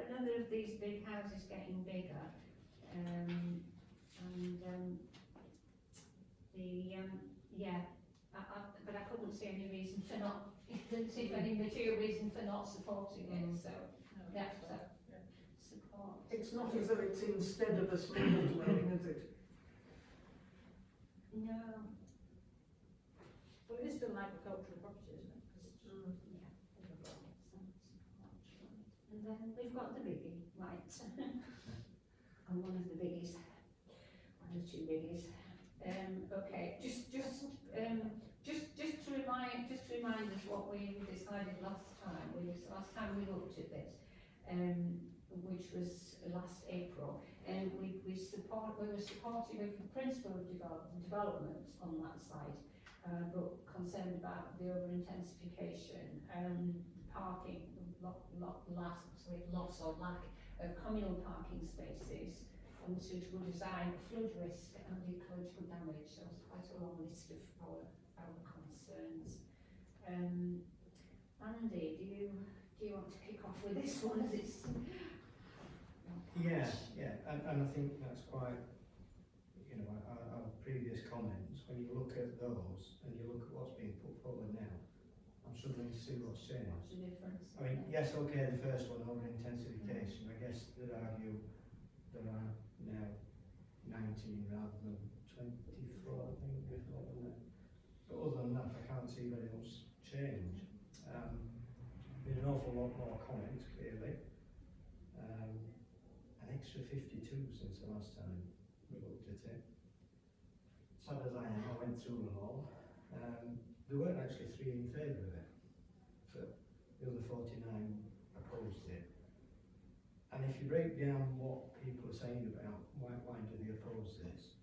another of these big houses getting bigger. But I couldn't see any reason for not, didn't see any material reason for not supporting it, so, yeah, so, support. It's not as though it's instead of a small dwelling, is it? No. Well, it is still an agricultural property, isn't it? 'Cause it's Yeah. And then we've got the biggie, right? And one of the biggies, one of the two biggies. Okay, just to remind us what we decided last time. Last time we looked at this, which was last April, and we were supportive of the principle of development on that side, but concerned about the over-intensification, parking, loss or lack of communal parking spaces, unsuitable design, flood risk and the ecological damage. So it's quite a long list of our concerns. Andy, do you want to kick off with this one as it's Yeah, and I think that's quite, you know, our previous comments, when you look at those and you look at what's being put forward now, I'm struggling to see what's changed. what's the difference? I mean, yes, okay, the first one, over intensification, I guess they'd argue there are now 19 rather than 24, I think, before, wasn't it? But other than that, I can't see very much change. Been an awful lot more comments, clearly. An extra 52 since the last time we looked at it. Sad as I am, I went through them all. There weren't actually 3 in favour of it, but the other 49 opposed it. And if you break down what people are saying about why do they oppose this,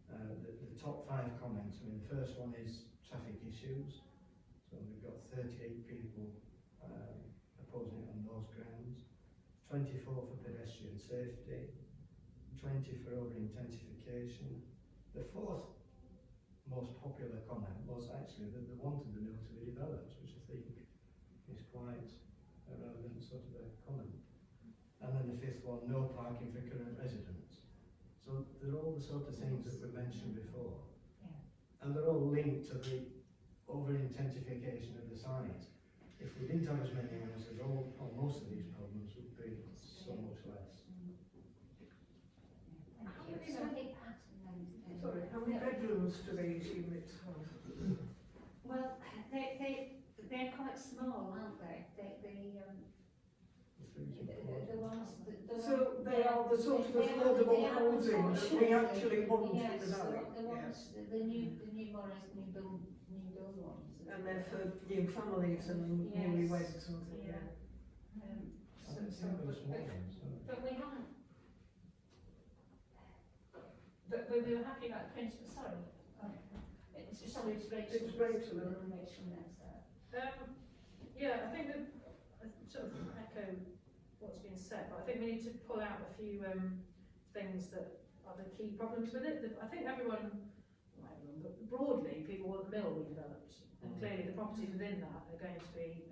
the top 5 comments, I mean, the first one is traffic issues. So we've got 38 people opposing it on those grounds, 24 for pedestrian safety, 20 for over-intensification. The 4th most popular comment was actually that they wanted the mill to be developed, which I think is quite a relevant sort of a comment. And then the 5th one, no parking for current residents. So they're all the sort of things that we mentioned before. Yeah. And they're all linked to the over-intensification of the site. If we didn't have as many houses, all or most of these problems would be so much less. Thank you. Sorry, Pat, and then, Sorry, how many bedrooms do these units have? well, they're quite small, aren't they? The ones that So they are the sort of affordable housing that we actually want in yes, the valley. the ones, the new build ones. And they're for new families and Yes. newlyweds and things. Yeah. I don't think there were small ones, no. But we haven't. But we were happy about the principle. Sorry. It's Rachel. It's Rachel. Rachel next. Yeah, I think that I sort of echo what's been said, but I think we need to pull out a few things that are the key problems with it. I think everyone, not everyone, but broadly, people want the mill redeveloped, and clearly the properties within that are going to be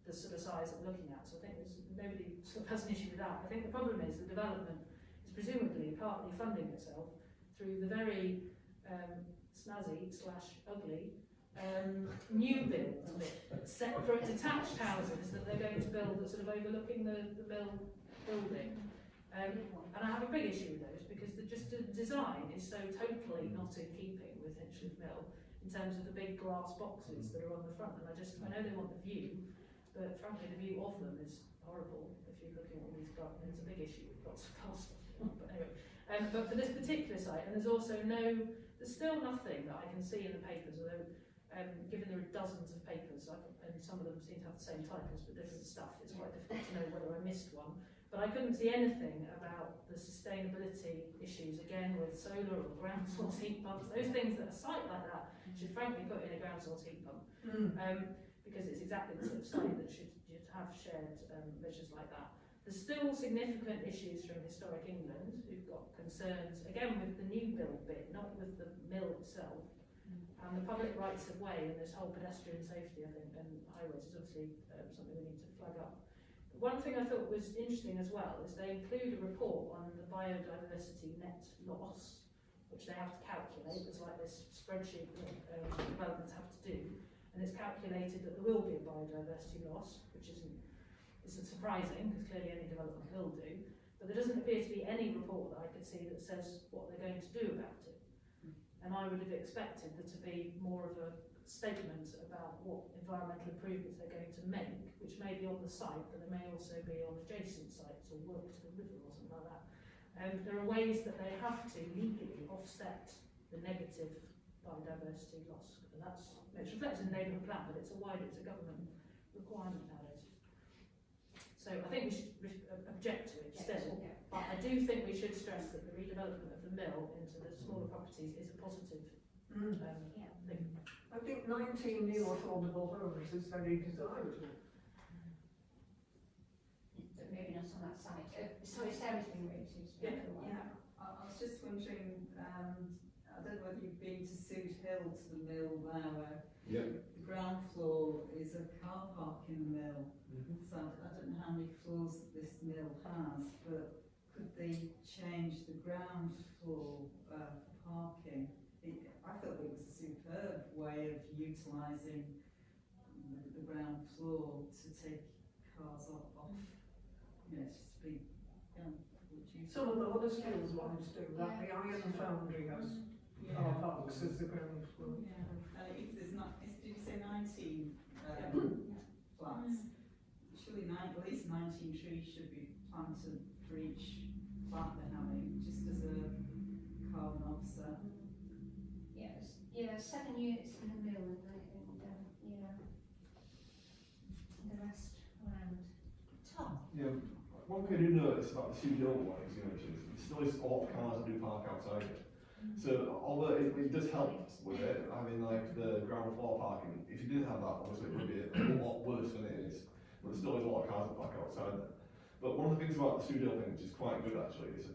the sort of size that we're looking at. So I think nobody sort of has an issue with that. I think the problem is the development is presumably partly funding itself through the very snazzy / ugly new build, separate detached houses that they're going to build that sort of overlooking the mill building. And I have a big issue with those because the design is so totally not in keeping with Hinchliffe Mill in terms of the big glass boxes that are on the front. And I know they want the view, but frankly the view of them is horrible if you're looking at all these glass. There's a big issue with lots of glass stuff. But anyway, but for this particular site, and there's still nothing that I can see in the papers, although given there are dozens of papers, and some of them seem to have the same titles but different stuff, it's quite difficult to know whether I missed one. But I couldn't see anything about the sustainability issues, again with solar or ground source heat pumps, those things that a site like that should frankly put in a ground source heat pump. Because it's exactly the sort of site that should have shared measures like that. There's still significant issues from Historic England who've got concerns, again with the new build bit, not with the mill itself. And the public rights of way and this whole pedestrian safety, I think, and highways is obviously something we need to flag up. One thing I thought was interesting as well is they include a report on the biodiversity net loss, which they have to calculate. It's like this spreadsheet that developments have to do, and it's calculated that there will be a biodiversity loss, which isn't surprising because clearly any development will do. But there doesn't appear to be any report that I could see that says what they're going to do about it. And I would have expected there to be more of a statement about what environmental improvements they're going to make, which may be on the site, but they may also be on adjacent sites or work to the river or something like that. There are ways that they have to legally offset the negative biodiversity loss, and it's reflected in the neighbourhood plan, but it's a government requirement nowadays. So I think we should object to it still, but I do think we should stress that the redevelopment of the mill into the smaller properties is a positive thing. I think 19 new affordable homes is very desirable. But maybe not on that site. Sorry, Sarah's been ready to speak for a while. Yeah, I was just wondering, I don't know whether you've been to Suit Hill to the mill there, where the ground floor is a car park in the mill. So I don't know how many floors this mill has, but could they change the ground floor for parking? I thought it was a superb way of utilising the ground floor to take cars off. You know, it's just big. Some of the Huddersfield ones do that. The Iron Foundry has car parks as the ground floor. And if there's not, did you say 19 flats? Surely at least 19 trees should be planted for each flat they're having, just as a carbon offset. Yes, yeah, 7 units in the mill and the rest around. Tom? Yeah, one thing I do notice about the Suit Hill one is, you know, there still is a lot of cars that do park outside it. So although it does help with it, I mean, like the ground floor parking, if you did have that, obviously it would be a lot worse than it is. But there still is a lot of cars that park outside there. But one of the things about the Suit Hill thing, which is quite good actually, is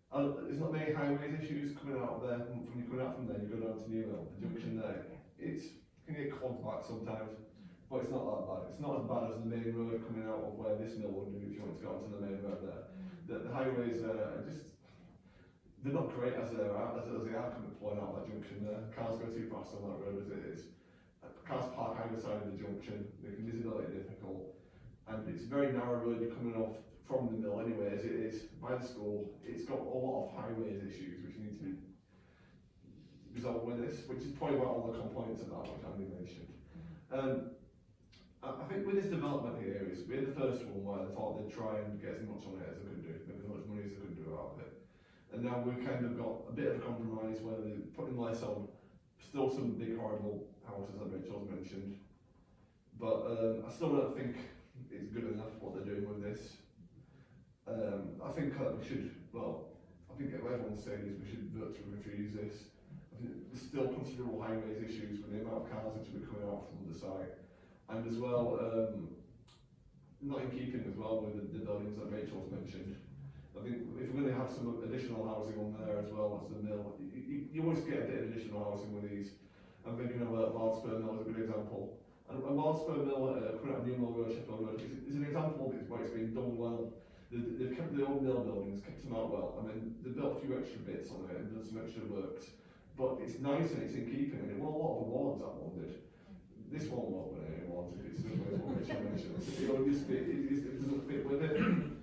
there's not many highways issues coming out of there. When you're coming out from there, you go down to Newmill, the junction there. It can get clogged back sometimes, but it's not that bad. It's not as bad as the main road coming out of where this mill would do if you want to go onto the main road there. The highways are just, they're not great as they are coming pulling out of that junction there. Cars go too fast on that road as it is. Cars park either side of the junction, making visibility difficult. And it's a very narrow road you're coming off from the mill anyway, as it is by the school. It's got a lot of highways issues which need to be resolved with this, which is probably why all the complaints about which Andy mentioned. I think with this development here is we're the first one where they thought they'd try and get as much on it as they could do, make as much money as they could do out of it. And now we've kind of got a bit of a compromise where they're putting less on, still some big horrible houses that Rachel's mentioned, but I still don't think it's good enough what they're doing with this. I think we should, I think what everyone's saying is we should vote to refuse this. I think there's still considerable highways issues with the amount of cars that should be coming out from the site. And as well, not in keeping as well with the buildings that Rachel's mentioned. I think if we're going to have some additional housing on there as well as the mill, you always get a bit of additional housing with these. I'm thinking of Lordspur Mill as a good example. And Lordspur Mill, coming out of Newmill Road, Sheffield Road, is an example of it where it's been done well. They've kept the old mill buildings, kept them out well. I mean, they've built a few extra bits on it and done some extra works. But it's nice and it's in keeping, and it won a lot of awards, that one did. This one won't win any awards if it's what Rachel mentioned. It doesn't fit with it.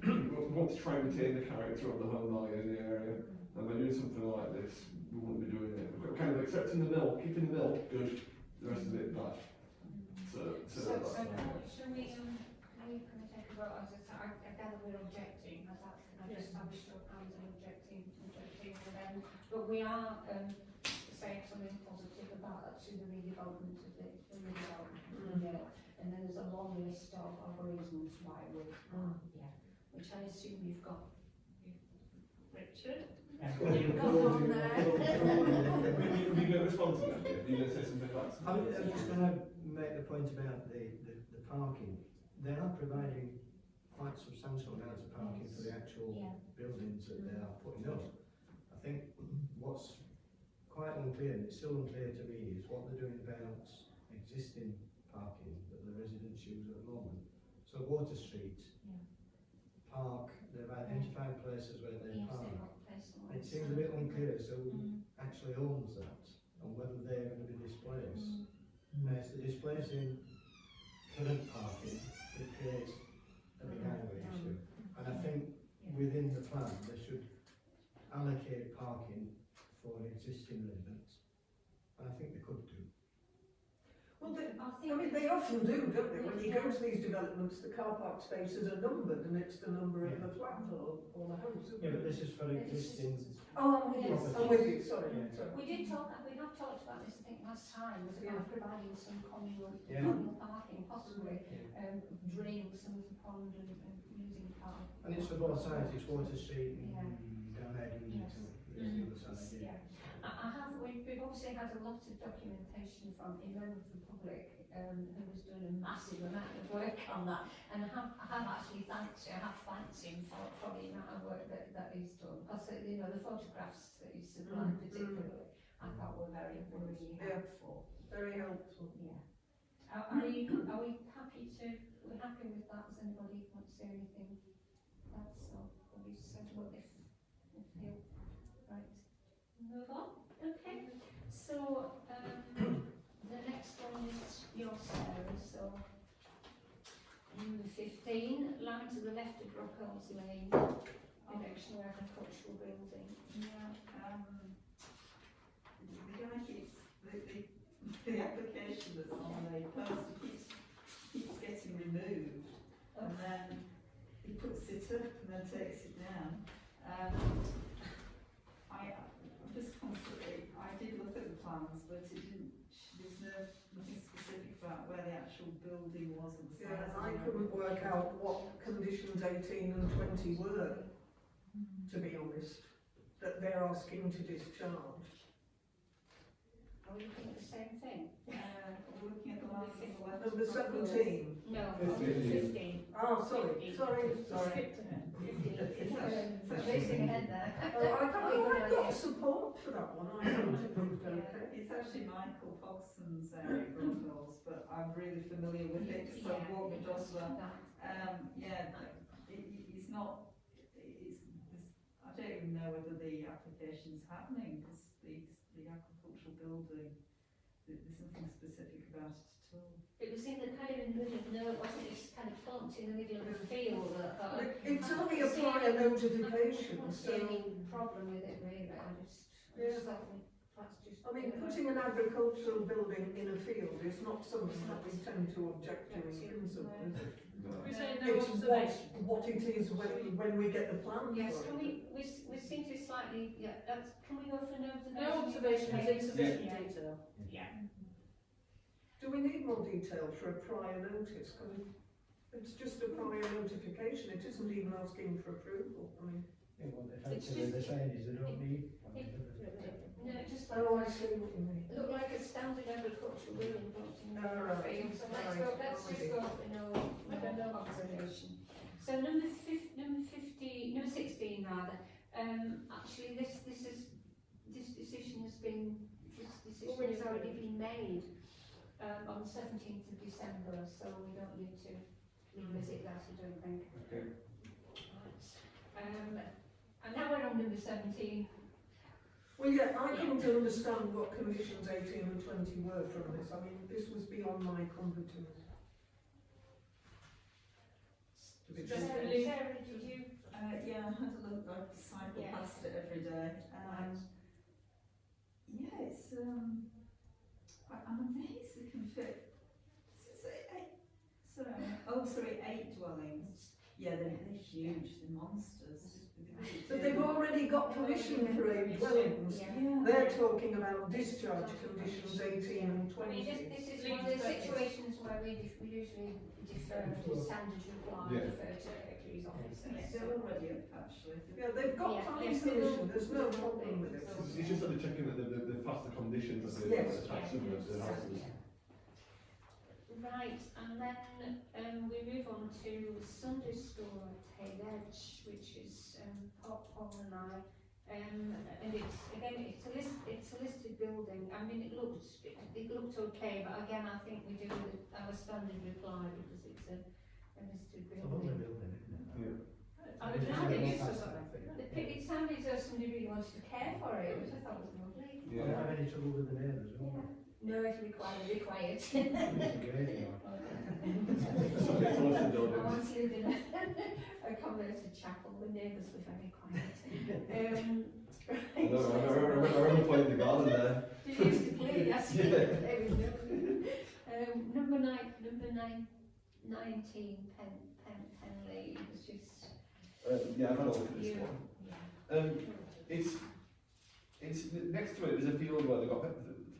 We want to try and retain the character of the home value in the area, and by doing something like this, we wouldn't be doing it. We're kind of accepting the mill, keeping the mill, good, the rest of it bad. So should we take a vote? I gather we're objecting, as I just established your hands and objecting to them. But we are saying something positive about actually the redevelopment of the mill. And then there's a long list of reasons why we which I assume you've got. Richard? You've got one there. Will you go respond to that? Are you going to say something about that? I'm just going to make the point about the parking. They are providing quite substantial amounts of parking for the actual buildings that they are putting up. I think what's quite unclear, and it's still unclear to me, is what they're doing about existing parking that the residents use at the moment. So Water Street, Park, they've identified places where they park. It seems a bit unclear as to who actually owns that and whether they're going to be displaced. If they're displacing current parking, it creates a big highway issue. And I think within the plan they should allocate parking for existing residents. And I think they could do. Well, they often do, don't they? When you go to these developments, the car park spaces are numbered and it's the number of the flat or the house. Yeah, but this is for existing. Oh, I'm with you. I'm with you. Sorry. Yeah. We have talked about this, I think, last time, was about providing some communal parking, possibly draining some of the pond and using park. And it's for both sides, it's Water Street and down there, it's the other side. We've obviously had a lot of documentation from a member of the public who has done a massive amount of work on that, and I have actually thanked him for the amount of work that he's done, because the photographs that he supplied particularly I thought were very helpful. Very helpful. Yeah. Are we happy to? We're happy with that. Does anybody want to say anything? That's so. We said well if he'll right. Move on. Okay. So the next one is your Sarah. So number 15, land to the left of Brockhills Lane, erection of agricultural building. Yeah. The application that's on the poster keeps getting removed, and then he puts it up and then takes it down. I'm just constantly, I did look at the plans, but it didn't, there's nothing specific about where the actual building was and the size. Yeah, I couldn't work out what conditions 18 and 20 were, to be honest, that they're asking to discharge. Are we looking at the same thing? We're looking at the last one. Number 17. No, 15. Oh, sorry. 15. Sorry. Skipped a minute. 15. So racing ahead there. I got support for that one. I thought it was okay. It's actually Michael Foxton's area, Brockhills, but I'm really familiar with it because I've walked across that. It's not. I don't even know whether the application's happening because the agricultural building, there's nothing specific about it at all. It was in the kind of middle of nowhere, wasn't it? It's kind of plumped in the middle of the field. It's only a prior notification, I don't so. see any problem with it really. I just thought that's just. I mean, putting an agricultural building in a field is not something that we tend to object to in principle, is it? We say no It's observation. what it is when we get the plan Yes, for can it. we seem to be slightly, can we go for no observation? No observation is insufficient Yeah. detail. Yeah. Do we need more detail for a prior notice? Because it's just a prior notification, it isn't even asking for approval. I mean, Yeah, well, effectively they're saying is they don't need one. No, it just oh, I see what you mean. look like a standard agricultural building built in the Right. field. So let's Right. just go for no observation. So number 16 rather. Actually, this decision has already been made on the 17th of December, so we don't need to revisit that, I don't think. Okay. Right. And now we're on number 17. Well, yeah, I couldn't understand what conditions 18 and 20 were from this. I mean, this was beyond my competence. Sarah, did you? Yeah, I had a look. I cycle past it every day, and it's I'm amazed they can fit. Sorry, 8 dwellings. Yeah, they're huge. They're monsters. So they've already got permission for 8 dwellings. Yeah. They're talking about discharge conditions 18 and I mean, 20. this is one of the situations where we usually defer to standard reply, Yeah. defer to Hercules officer. It's still already up, actually. Yeah, they've got Yeah, planning yes, they will. permission, there's no problem with it. It's just that they're checking that they've passed the conditions that Yes. they're attached to the houses. Right, and then we move on to Sunday School at Hay Edge, which is Paul and I. And it's a listed building. I mean, it looked okay, but again, I think we do our standard reply because it's a listed It's a lovely building. building, isn't it? Yeah. And it's now been used for something. It sounded as though somebody really wanted to care for it, which I thought was lovely. I don't have any trouble with the neighbours, Yeah. will No, it's required, be quiet. It's amazing. Somebody told us to build I it. once lived in a converted chapel, the neighbours were very quiet. I remember playing the garden there. Did you used to play? Yes. Yeah. There we go. Number 19, Penley, which is Yeah, I've had a look at this you. one. Yeah. It's next to it. There's a field where they've got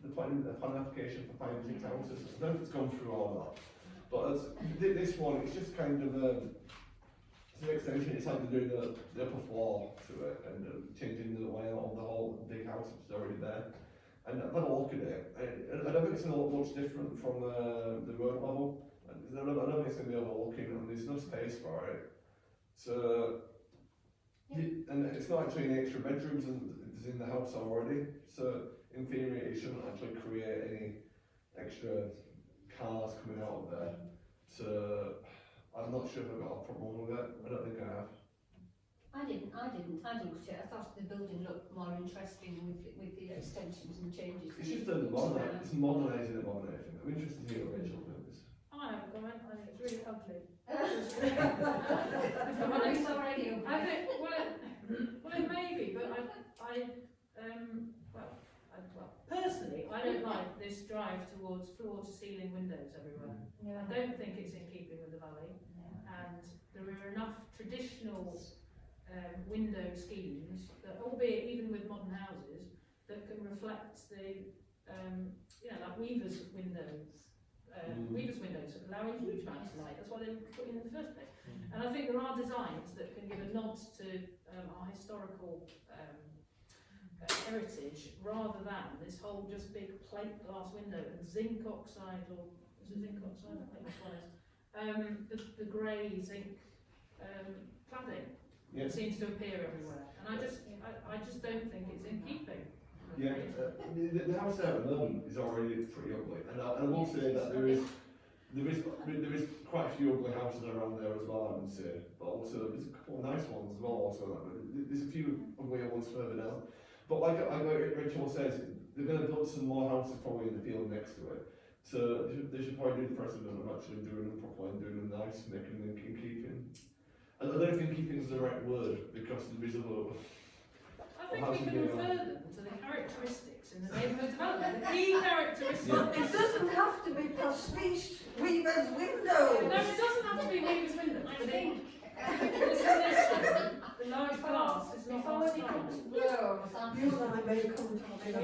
the planning application for 5 or 6 houses. I don't know if it's gone through all that, but this one, it's just kind of it's an extension. It's like they're doing the upper floor to it and changing the layout of the whole big house which is already there. And I've had a look at it. I don't think it's going to look much different from the road level. I don't think it's going to be overlooking, and there's no space for it. So, and it's not actually any extra bedrooms is in the house already. So, in theory, it shouldn't actually create any extra cars coming out of there. So, I'm not sure if I've got a problem with it. I don't think I have. I didn't. I looked at it. I thought the building looked more interesting with the extensions and changes. It's just it's modernising it more than anything. I'm interested to hear what Rachel thinks. I have a comment, I think it's really ugly. It's already ugly. I think, well, it may be, but personally, I don't like this drive towards floor-to-ceiling windows everywhere. Yeah. I don't think it's in keeping with the valley, and there are enough traditional window schemes that, albeit even with modern houses, that can reflect the, like Weaver's windows. Weaver's windows allow a huge amount of light. That's why they were put in the first place. And I think there are designs that can give a nod to our historical heritage, rather than this whole just big plate glass window and zinc oxide, or is it zinc oxide? I think this one is. The grey zinc cladding that seems to appear everywhere, and I just don't think it's in keeping. Yeah, the house there at the moment is already pretty ugly, and I will say that there is quite a few ugly houses around there as well, I would say, but also there's a couple of nice ones as well. Also, there's a few uglier ones further down. But like Rachel says, they're going to build some more houses probably in the field next to it. So they should probably do the precedent of actually doing them properly and doing them nice, making them in keeping. And I don't think keeping is the right word, because there is a lot. I think we can refer them to the characteristics in the neighbourhood development. The key characteristics. It doesn't have to be pastiche Weaver's No, windows. it doesn't have to be Weaver's windows. I But think the large glass is not our before it style. comes to blows, You and I may come to We may.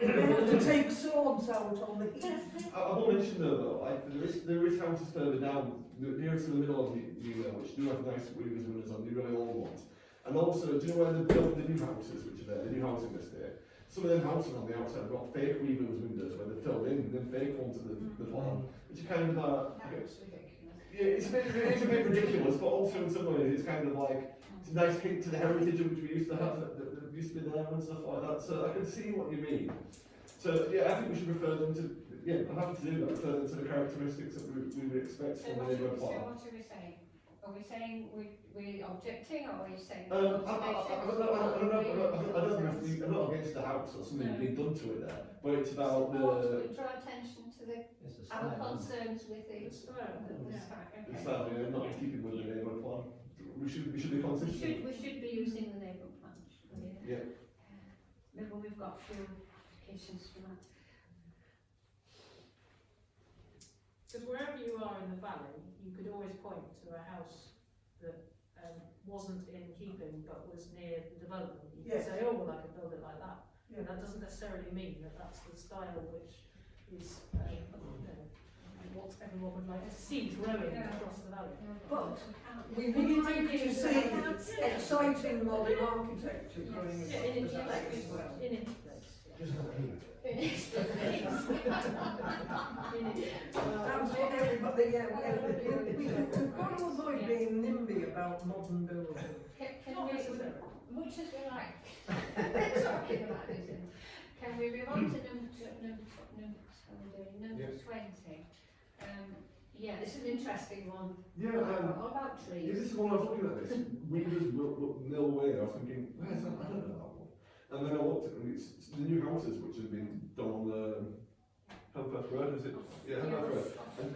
We have to take swords out on the heath. I will mention though, like there is houses further down, nearer to the middle of which do have nice Weaver's windows on, the really old ones. And also, do you know where they built the new houses, which are there, the new housing estate? Some of them houses on the outside have got fake Weaver's windows where they're filled in, and then fake ones at the bottom, which are kind of that's ridiculous. yeah, it's a bit ridiculous, but also in some ways it's kind of like, it's a nice hint to the heritage which we used to have, that used to be there and stuff like that, so I can see what you mean. So yeah, I think we should refer them to, I'm happy to do that, refer them to the characteristics that we would expect So from what the are neighbourhood we plot. saying? Are we saying we're objecting, or are we saying? I don't know if I'm not against the house or something being done to it there, but it's about We draw attention to It's the our style, isn't it? concerns with the It's style. it's that, not in keeping with the neighbourhood plan. We should be consistent. We should be using the neighbourhood plan, shouldn't we? Yeah. Maybe we've got a few applications for that. Because wherever you are in the valley, you could always point to a house that wasn't in keeping but was near the development, you Yes. could say, oh, well, I could build it like that. Yeah. But that doesn't necessarily mean that that's the style which is, what everyone would like to see growing across the valley. But we would like to see exciting modern architecture going Yeah, across the valley as well. in its place. Just not here. That's what everybody, we've got to avoid being NIMBY about modern building. Can Not we, necessarily. much as we like talking about this, can we move on to number 20? Yeah, this is an interesting one. Yeah, What about yeah, trees? this is when I was looking at this. Weavers Mill Way. I was thinking, where's that? I don't know that one. And then I looked at it, and it's the new houses which have been done on Helmfirth Road, is it? Yeah, Helmfirth Road. And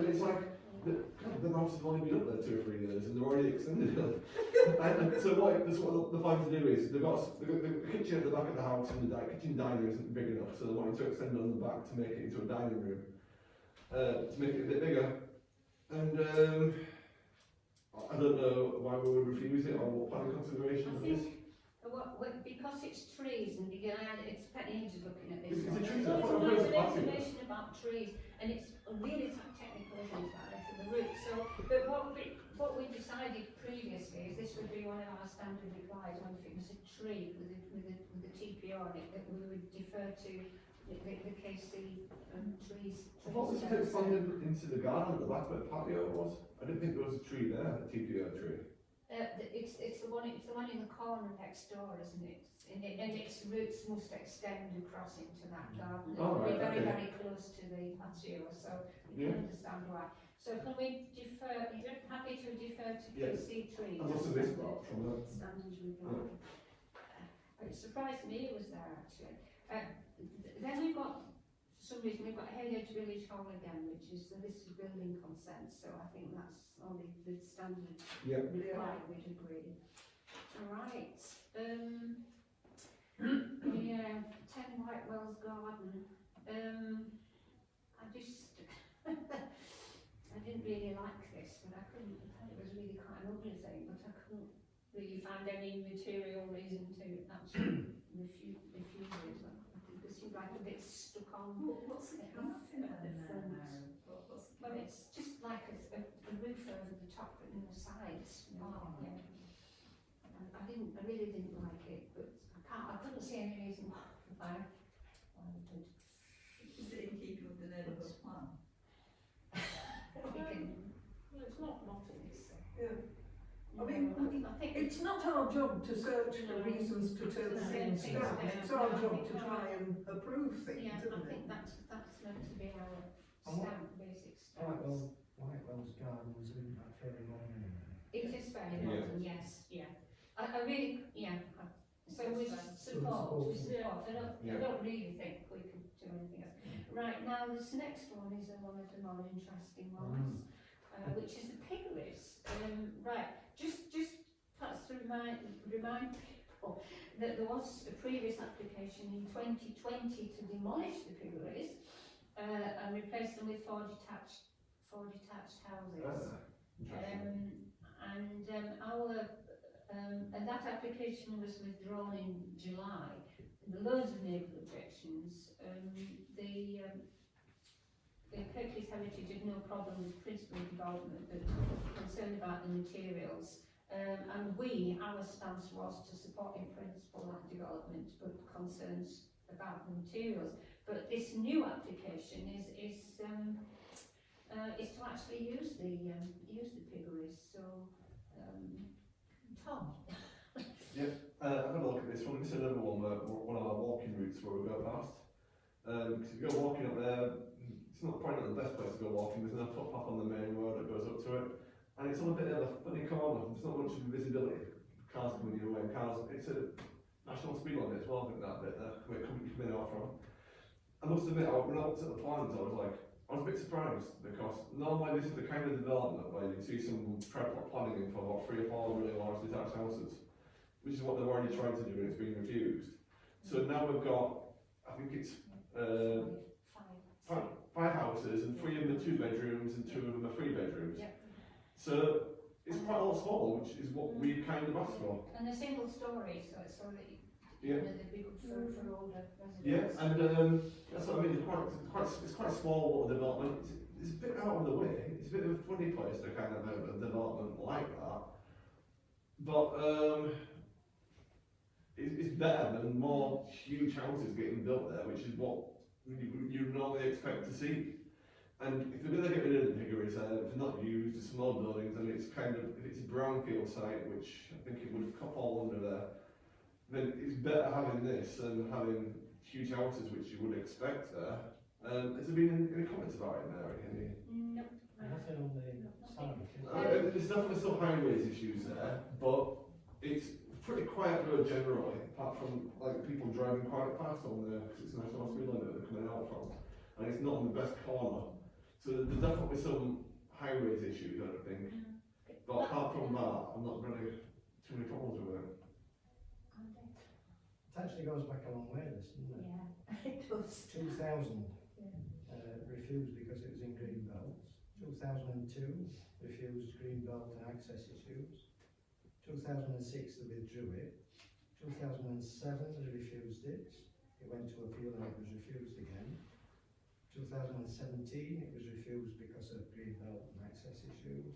it's like, the house has only been up there 2 or 3 years, and they're already extended it. and so what they're planning to do is, they've got the kitchen at the back of the house, and the kitchen dining isn't big enough, so they're wanting to extend on the back to make it into a dining room, to make it a bit bigger. And I don't know why we would refuse it, or what planning consideration I it is. think because it's trees, and you're going to it's Penny Hinge looking at this. It's a one. tree, There's that's loads what of I'm saying. information about trees, and it's really technical issues like that in the root. So, but what we decided previously is this would be one of our standard replies when if it was a tree with a TPO on it, that we would defer to the KC trees. I thought this was expanded into the garden at the back where the patio was. I didn't think there was a tree there, a TPO tree. It's the one in the corner next door, isn't it? And its roots must extend across into that garden. Oh, It'll be right, very, okay. very close to the patio, so you can understand why. So can we defer, you're happy to defer to Yeah. KC trees? And what's the this part from that? Standards reply. It surprised me it was there actually. Then we've got, for some reason, we've got Hayridge Village Hall again, which is the listed building consent, so I think that's only the standard Yeah. reply, we'd agree. Alright, yeah, 10 Whitewell's Garden. I just, I didn't really like this, but I thought it was really quite an ugly thing, but I couldn't really find any material reason to actually refuse it. I think it seemed like a bit stuck on. What's the casting at the front. Well, it's just like a roof over the top and the sides. You know, yeah. I really didn't like it, but I couldn't see any reason why we could. Is it in keeping with the neighbourhood plan? Well, it's not in this. Yeah. I mean, I think it's not our job to search for reasons to turn things down. It's our job to try and approve things, yeah, I isn't think it? that's meant to be our basic Alright, stance. Whitewell's garden was in that fairly long anyway. It is very Yeah. modern, yes, yeah. I really, yeah. So we support. I don't really think we could do anything else. Right, now this next one is one of the more interesting ones, which is the piggeries. Right, just perhaps to remind people that there was a previous application in 2020 to demolish the piggeries and replace them with four detached houses. And that application was withdrawn in July. There were loads of neighbourhood objections. The Kirklees Heritage had no problem with principal development, but concerned about the materials. And our stance was to support in principle that development, but concerns about the materials. But this new application is to actually use the piggeries. So, Tom. I've had a look at this one. This is another one, one of our walking routes where we go past. Because if you go walking up there, it's probably not the best place to go walking. There's no footpath on the main road that goes up to it. And it's on a bit of a funny corner. There's not much visibility. Cars coming your way, it's a national speed limit as well, I think, that bit there, where you come in out from. I must admit, when I looked at the plans, I was a bit surprised, because normally this is the kind of development where you see some private planning in for about 3 or 4 really large detached houses, which is what they've already tried to do and it's been refused. So now we've got, I think it's 5 houses, and 3 of them are 2 bedrooms and 2 of them are 3 bedrooms. Yep. So it's quite a lot smaller, which is what we kind of asked for. And a single story, so it's so that Yeah. they'd be good for older residents. Yeah, and that's what I mean. It's quite a small little development. It's a bit out of the way. It's a bit of a funny place to kind of have a development like that. But it's better than more huge houses getting built there, which is what you normally expect to see. And if they're going to get rid of the bigger reserve, if they're not used, it's small buildings, and it's kind of, if it's a brownfield site, which I think it would fall under there, then it's better having this than having huge houses, which you would expect there. Has there been any comments about it, Mary? No. Nothing on the side. There's definitely some highways issues there, but it's pretty quiet road generally, apart from like people driving quite fast on there, because it's a nice little speed limit they're coming out from, and it's not on the best corner. So there's definitely some highways issues, I think. But apart from that, I'm not really too many problems with it. It actually goes back a long way, this, doesn't it? Yeah, it does. 2000 refused because it was in green belts. 2002 refused green belt and access issues. 2006 they withdrew it. 2007 they refused it. It went to appeal and it was refused again. 2017 it was refused because of green belt and access issues.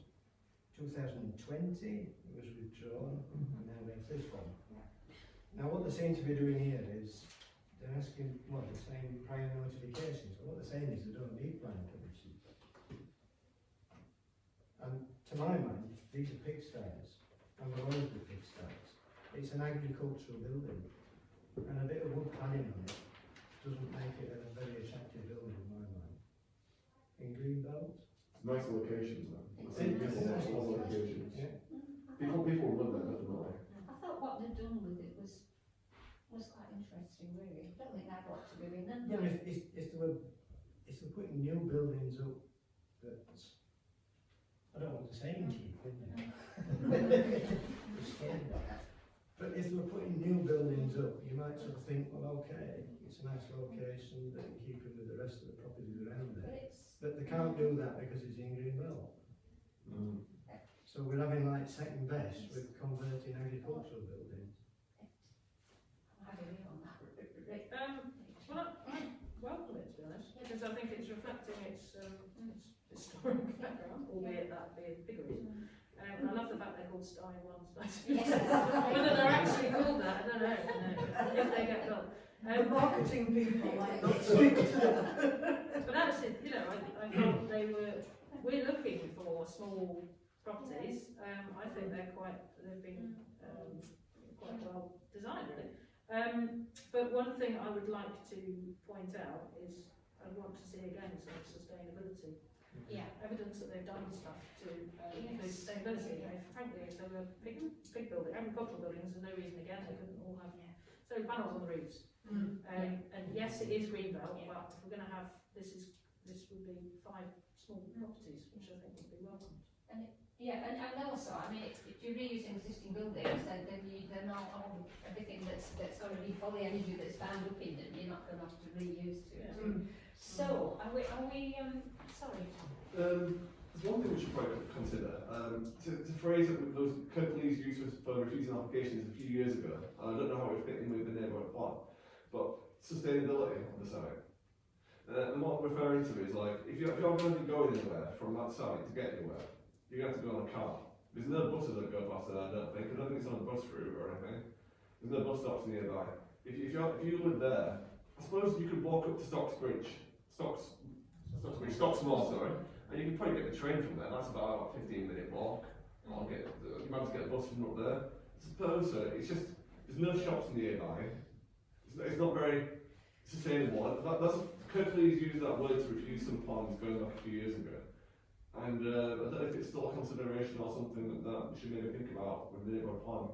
2020 it was withdrawn, and now we have this one. Now what they seem to be doing here is they're asking, well, they're saying prior notifications. So what they're saying is they don't need planning permission. And to my mind, these are pigsties, and will always be pigsties. It's an agricultural building, and a bit of wood cladding on it doesn't make it a very attractive building in my mind. In Greenbelt, Nice locations, though. Nice locations. yeah. People will live there, definitely. I thought what they'd done with it was quite interesting, really. I don't think I'd want to go in and. Yeah, if they're putting new buildings up, that's, I don't want to say cheap, but if they were putting new buildings up, you might sort of think, well, okay, it's a nice location, that in keeping with the rest of the properties around there. But they can't do that because it's in Greenbelt. So we're having like second best with converting agricultural buildings. I don't know on that. Well, I welcome it, to be honest, because I think it's reflecting its historic background, albeit that being bigger reason. And I love the fact they're called Stein ones. Whether they're actually called that, I don't know. If they get done. The marketing people might not speak to them. But actually, you know, I thought we're looking for small properties. I think they've been quite well designed, really. But one thing I would like to point out is I want to see again some sustainability. Yeah. Evidence that they've done stuff to include sustainability. Frankly, if they were big buildings, agricultural buildings, there's no reason again they couldn't all have solar panels on the roofs. And yes, it is Greenbelt, but if we're going to have this would be 5 small properties, which I think would be welcomed. And also, I mean, if you're reusing existing buildings, then they're not all everything that's already all the energy that's bound up in them. You're not going to have to reuse to. So, are we? Sorry, Tom. There's one thing we should probably consider. It's a phrase that those companies used for refusing applications a few years ago. I don't know how it would fit in with the neighbourhood plan, but sustainability on the site. And what I'm referring to is like, if you're going to be going anywhere from that site to get anywhere, you're going to have to go on a car. There's no buses that go past there, I don't think. I don't think it's on a bus route or anything. There's no bus stops nearby. If you live there, I suppose you could walk up to Stocksmoor, sorry, and you could probably get the train from there. That's about a 15-minute walk. Or you might have to get a bus from up there. I suppose so. It's just, there's no shops nearby. It's not very sustainable. That's Kirklees used that word to refuse some plans going back a few years ago. And I don't know if it's still a consideration or something that we should maybe think about with the neighbourhood plan,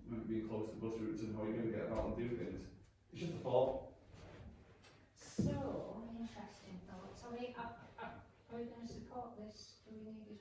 with being close to bus routes and how you're going to get about and do things. It's just a thought. So, interesting thoughts. Are we going to support this? Do we need a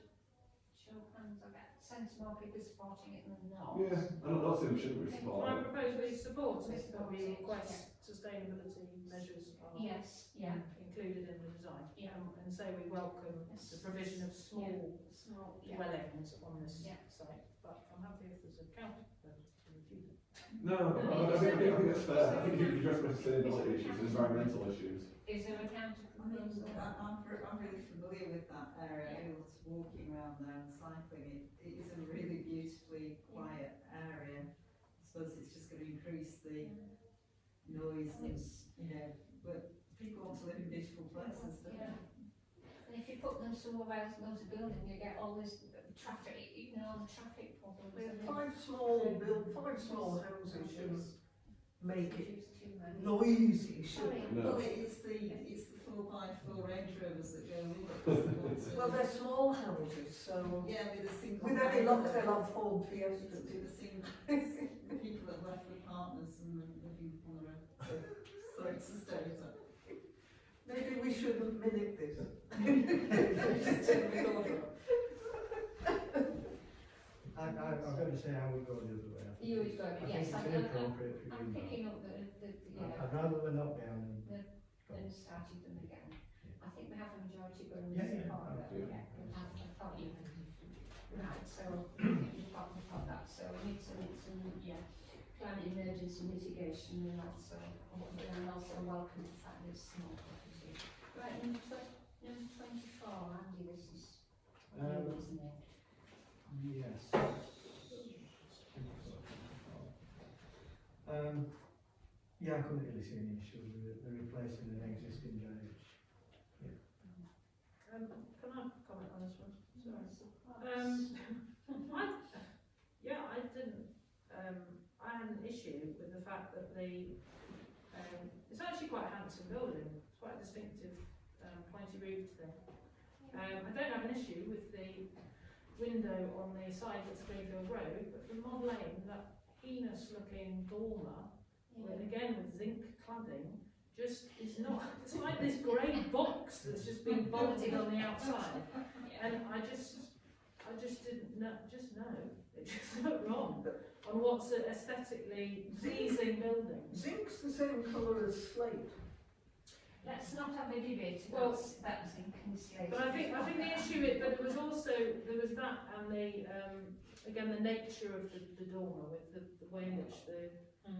show of hands? I get sense more people supporting it than not. Yeah, I'm not saying we shouldn't be Well, I supporting it. propose we support it, but we request sustainability measures are included in the design. Yeah. And can say we welcome the provision of small Small, dwellings on this Yeah. site, but I'm happy if there's a counter to refute it. No, I think that's fair. I think you address sustainability issues, environmental issues. Is there a counter proposal? I'm really familiar with that area. I was walking around there and cycling. It is a really beautifully quiet area. I suppose it's just going to increase the noise and, you know, but people want to live in beautiful places, don't Yeah. And if you put them somewhere else, loads of building, you get all this traffic, you know, the traffic problems. With and five small houses shouldn't make it Produce too many. noisy, should Sorry. No. Well, it's the 4x4 Range Rovers that go with it. Well, they're small houses, so Yeah, with a single. with any luck they'll have Ford Fiestas. With a single, people that left with partners and living on the road. Sorry to stereotype. Maybe we shouldn't mimic this. Just turn the corner. I've got to say I would go the other way. I think You would it's- go, I think yes, it's I'm inappropriate for I'm you. picking up the I'd rather we're not down and. then started them again. I think we have a majority going Yeah, this yeah, part of it, absolutely. yeah. I thought you had. Right, so, we've got that, so we need some, climate emergency mitigation and also welcome the fact that it's small property. Right, number 24, Andy, this is you, isn't it? Yes. Yeah, I couldn't really see any issue with it. They're replacing an existing drainage. Can I comment on this one? I didn't. I had an issue with the fact that it's actually quite a handsome building. It's quite a distinctive pointy roofed thing. I don't have an issue with the window on the side that's Greenfield Road, but from Mod Lane, that heinous looking dormer, with zinc cladding, just is not. It's like this grey box that's just been bolted on the outside, and I just didn't know. It just looked wrong on what's an aesthetically pleasing building. Zinc's the same colour as slate. Let's not have a debate Well, about zinc and slate. But I think the issue is that there was that and again the nature of the dormer with the way in which I'm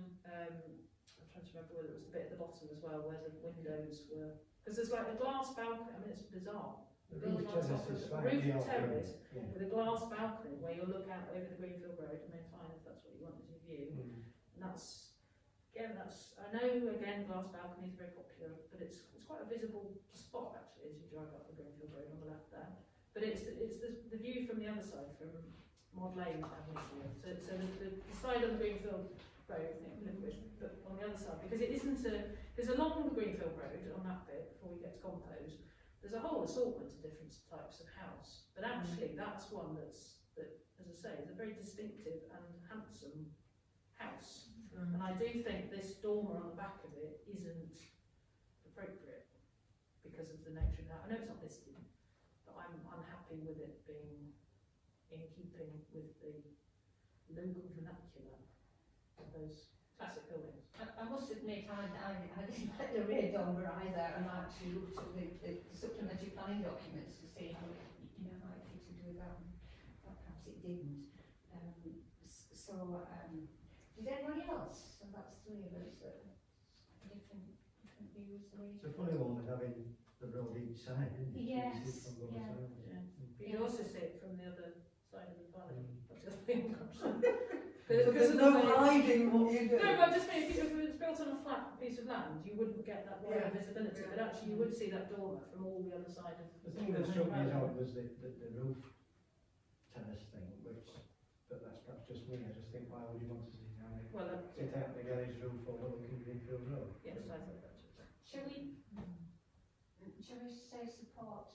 trying to remember whether it was the bit at the bottom as well where the windows were, because there's like a glass balcony. I mean, it's bizarre. The Built roof on top terrace of is the fine. roof Yeah, terrace yeah. with a glass balcony where you'll look out over the Greenfield Road. I mean, fine if that's what you want as your view. And that's I know again glass balconies are very popular, but it's quite a visible spot actually as you drive up the Greenfield Road on the left there. But it's the view from the other side, from Mod Lane Avenue. So the side on the Greenfield Road, I think Liquid, but on the other side, because it isn't because along the Greenfield Road on that bit before we get to Compose, there's a whole assortment of different types of house. But actually, that's one that, as I say, is a very distinctive and handsome house. And I do think this dormer on the back of it isn't appropriate because of the nature of that. I know it's not listed, but I'm unhappy with it being in keeping with the local vernacular of those classic buildings. I must admit, I didn't like the rear dormer either, and I actually looked at the supplementary planning documents to see how it fitted with that, but perhaps it didn't. Did anybody else? So that's three of us that different views. It's a funny one with having the road each side, isn't it? Yes, You see it from both yeah. sides. Yeah. But you also see it from the other side of the valley. That's the other thing. There's no hiding what you do. No, but I just mean if it was built on a flat piece of land, you wouldn't get that wide visibility. Yeah. But actually, you would see that dormer from all the other side of The thing that struck me out was the roof terrace thing, but that's perhaps just me. I just think, why would you want to sit down there? Well, Sit out in the garage roof overlooking Greenfield Road? yes, I thought that too. Shall we say support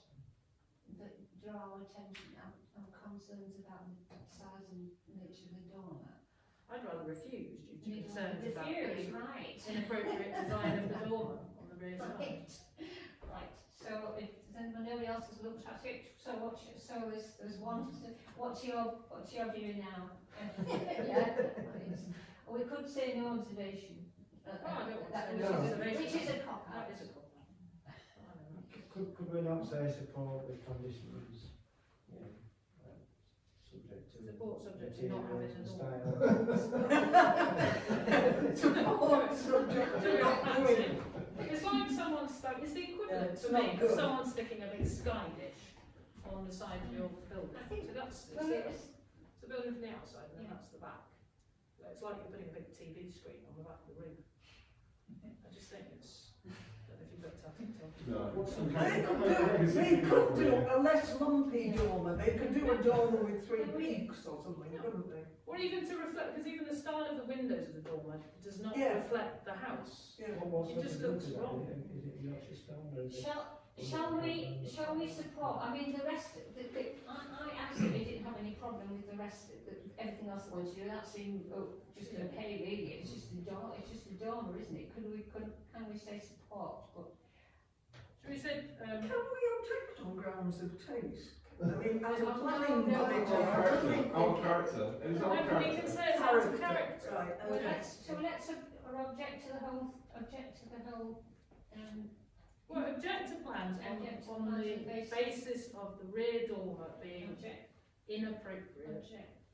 that draw our attention our concerns about the size and nature of the dormer? I'd rather refuse due to concerns about Refuse, the right. inappropriate design of the dormer on the rear side. Right, so if nobody else has looked at it, so there's one, what's your view now? Or we could say no observation. I don't want to say Which no is observation. Which is a cop out. That is a cop out. Could we not say support with conditions, subject to Support subject to not materials having and a style? Support subject to not doing. It's like someone stuck, it's the equivalent it's to not me of good. someone sticking a big sky dish on the side of your building. I think- So that's, Well, it's a building from the outside and then that's the back. So it's like you're putting a big TV screen on the back of the roof. I just think it's, I don't know if you've looked at it, Tom. They could do a less lumpy dormer. They could do a dormer with 3 peaks or something, couldn't they? Or even to reflect, because even the style of the windows of the dormer does not Yeah. reflect the house. Yeah. It just looks wrong. Is it Yorkshire stone or is it? Shall we support? I mean, the rest. I absolutely didn't have any problem with the rest. Everything else I wanted to do. That seemed just okay, really. It's just the door. It's just the dormer, isn't it? Can we say support? But Should we say, Can we object on grounds of taste? I mean, as a No, planning no, body, no, Our character. It is our we can character. say it's out of character. Right, well, okay. let's object to the whole. Well, object to plans Object to on plans the on the basis of the rear dormer being inappropriate.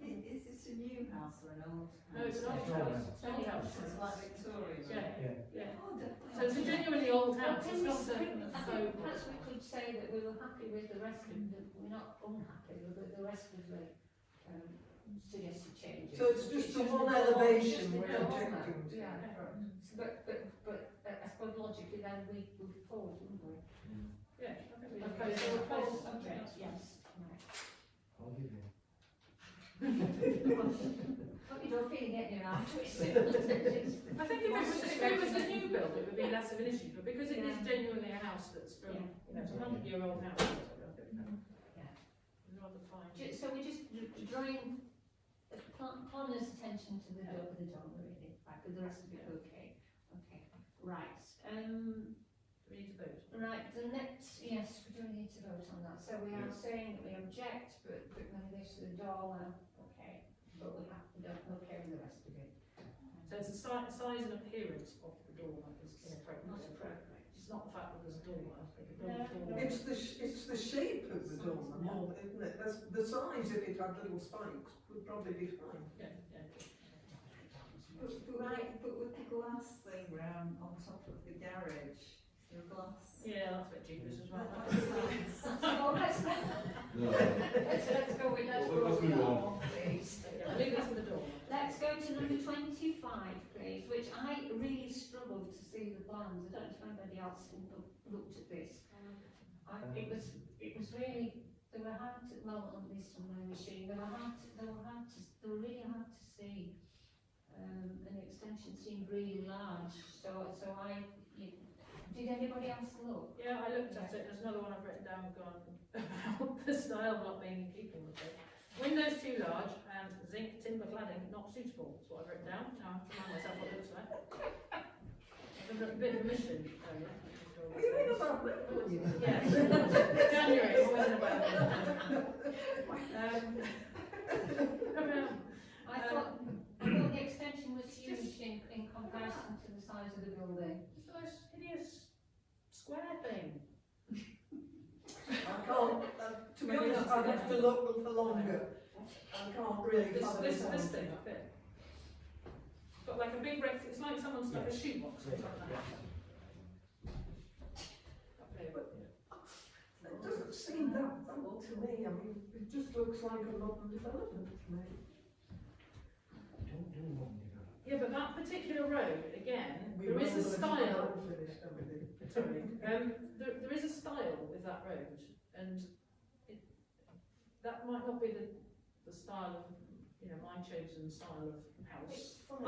Is this a new house or an old house? No, it's an old It's house. It's an old house. It's like Victorian. Yeah, yeah. Oh, definitely. So it's a genuinely old house. Can It's we, not a I faux. think perhaps we could say that we were happy with the rest of the. We're not unhappy with the rest of the suggested changes. So it's just the one elevation we're objecting to. Yeah. But I suppose logically then we would fall, wouldn't we? Yeah, I think we Okay, so can oppose object, yes. I'll give you. But you don't feel getting your arm twisted. I think if it was a new build, it would be less of an issue, but because it is genuinely a house that's from, it's a 100-year-old house, I think it's rather fine. So we're just drawing the planner's attention to the dormer, really, right, but the rest of it okay. Okay, right. Do we need to vote? Right, the next, yes, we do need to vote on that. So we are saying that we object, but when this to the dormer, okay, but we don't okay with the rest of it. So it's the size and appearance of the dormer is Not inappropriate. appropriate. It's not the fact that there's a dormer. It's the shape of the dormer more, isn't it? The size, if it had little spikes, would probably be fine. Yeah, yeah. But with the glass thing round on top of the garage, the glass. Yeah, that's a bit dubious as well. So let's No. let's go with Let's that move on. one, please. Yeah, leave this in the door. Let's go to number 25, please, which I really struggled to see the plans. I don't know if anybody else looked at this. It was really, they were hard to, well, at least on my machine, they were really hard to see. And the extension seemed really large, did anybody else look? Yeah, I looked at it. There's another one I've written down about the style not being in keeping with it. Windows too large and zinc timber cladding not suitable. That's what I've written down. Now I have to remind myself what it looks like. I've a bit of a mission earlier. Are you in about Liverpool? Yes. January, always in about I thought the extension was huge in comparison to the size of the building. It's the most hideous square thing. I can't, to be honest, I'd have to look for longer. I can't really find This it. thing up here. It's got like a big it's like someone stuck a shoebox or something like that. Up here. It doesn't seem that bad to me. I mean, it just looks like a modern development to me. Don't do one, you know. Yeah, but that particular road, again, We there is a will style. finish everything. Sorry. There is a style with that road, and that might not be the style of, my chosen style of house. It's But,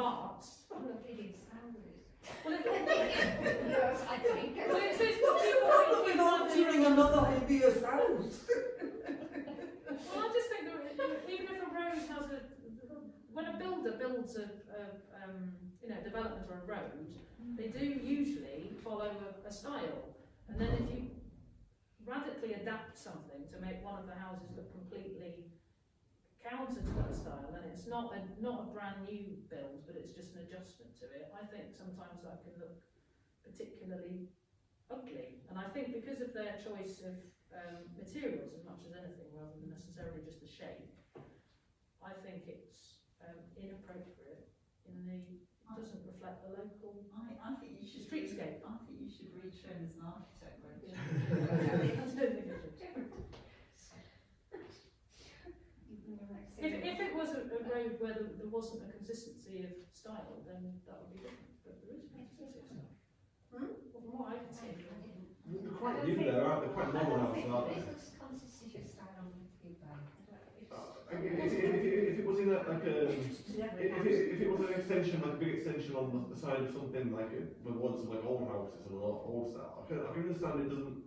full of hideous houses. well, Yes, I think. well, it's What's the problem with altering another hideous house? Well, I just think that even if a road has when a builder builds a development or a road, they do usually follow a style, and then if you radically adapt something to make one of the houses look completely counter to that style, then it's not a brand new build, but it's just an adjustment to it. I think sometimes that can look particularly ugly. And I think because of their choice of materials as much as anything, rather than necessarily just the shape, I think it's inappropriate in the, doesn't reflect the local I think you should streetscape. I think you should retrain as an architect, Rachel. I don't think it should. If it was a road where there wasn't a consistency of style, then that would be different. But there is a consistency of style. Well, from what I can see. They're quite new there, aren't they? Quite modern houses, aren't they? There is consistency of style on the view bank. If it was in a, like a, if it was an extension, like a big extension on the side of something like the ones like old houses and old style, I can understand it doesn't.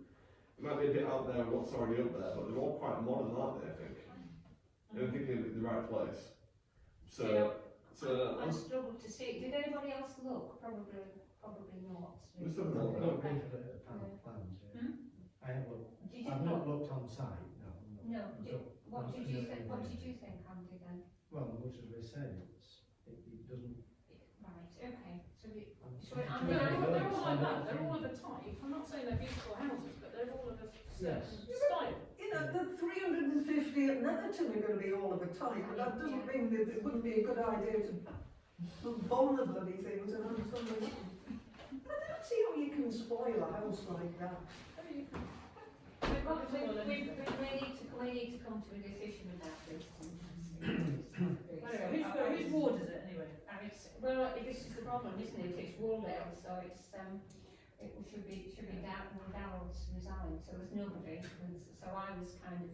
It might be a bit out there of what's already up there, but they're all quite modern, aren't they? I think. And I think they're in the right place. I struggled to see it. Did anybody else look? Probably not. Let's have a I've look. not been to the panel plans. I have looked. Did you I've not look? looked on site. No. No. What did you think? What did you think, Andy? Then. Well, much as we said, it doesn't. Right. Okay. So we. So They're all like that. They're all of a type. I'm not saying they're beautiful houses, but they're all of a certain style. You know, the 350 at Netherton are going to be all of a type, but that doesn't mean that it wouldn't be a good idea to bomb the bloody things and have something. I don't see how you can spoil a house like that. We need to come to a decision about this. Anyway, whose ward is it anyway? Well, this is the problem, isn't it? It's Waldale, so it's it should be Darrell's resigned, so there's nobody. And so I was kind of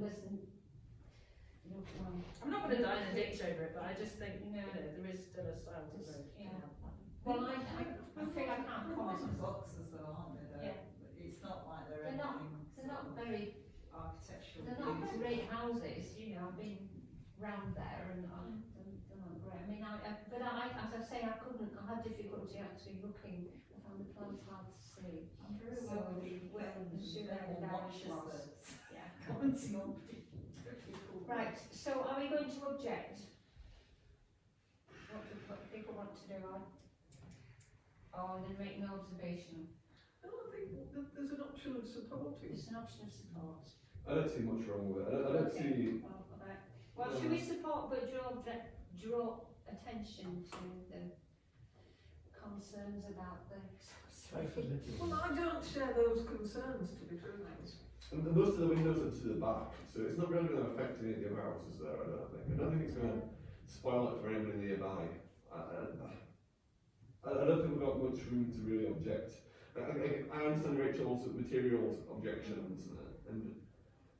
listen. I'm not going to die in a ditch over it, but I just think there is still a style to it. Yeah. Well, I feel I can't comment. Boxes though, aren't they? Yeah. It's not like They're not very architectural. They're not great houses, you know. I've been round there and they're not great. I mean, but as I say, I had difficulty actually looking. I found the plans hard to see. I'm very So, well watches. Yeah. commenting on people. Right. So, are we going to object? What people want to do, or then make no observation? No, I think that there's an option of supporting. It's an option of support. I don't see much wrong with it. I don't see. Well, should we support but draw attention to the concerns about the. Well, I don't share those concerns, to be truthful. And most of the windows are to the back, so it's not really going to affect any of the other houses there, I don't think. I don't think it's going to spoil it for anybody nearby. I don't think we've got much room to really object. I understand Rachel's materials objections,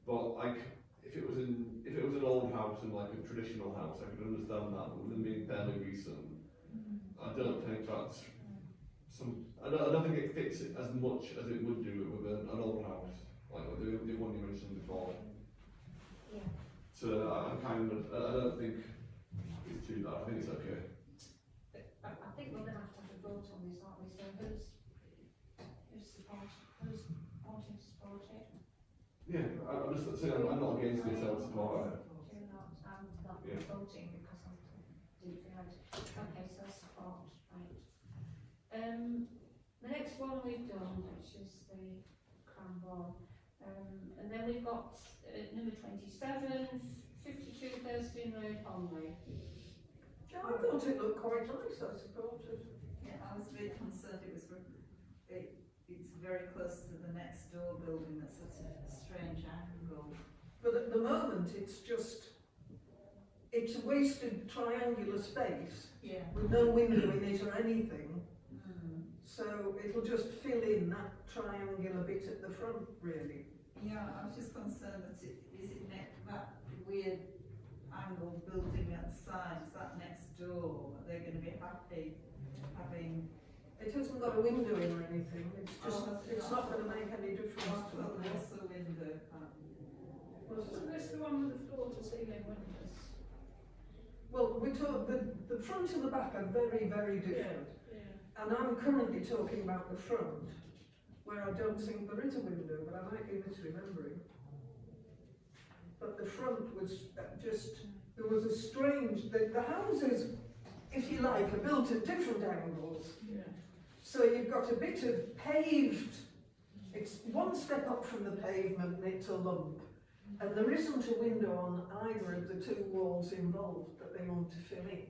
but like if it was an old house and like a traditional house, I could understand that. But with them being fairly recent, I don't think that's I don't think it fits it as much as it would do with an old house, like the one you mentioned before. Yeah. So I don't think it's too bad. I think it's okay. I think we're going to have a vote on this, aren't we? So who's wanting to support it? Yeah, I'm just saying I'm not against this. I would support it. I'm not Yeah. voting because I didn't feel like. Okay, so support, right. The next one we've done, which is the Cranbourne, and then we've got number 27, 52 Thurston Road, Onley. Yeah, I thought it looked quite nice, I suppose. Yeah, I was a bit concerned it's very close to the next door building that's at a strange angle. But at the moment, it's a wasted triangular space Yeah. with no window in it or anything. So it'll just fill in that triangular bit at the front, really. Yeah, I was just concerned that that weird angled building at the side, is that next door? Are they going to be happy having? It hasn't got a window in or anything. It's just it's not going to make any difference to Well, it. there's a window. Wasn't this the one with the floor to ceiling windows? Well, we're talking the front and the back are very, very different. Yeah. And I'm currently talking about the front, where I don't think there is a window, but I might be misremembering. But the front was there was a strange, the houses, if you like, are built at different angles. Yeah. So you've got a bit of paved, it's one step up from the pavement and it's a lump. And there isn't a window on either of the two walls involved that they want to fill in.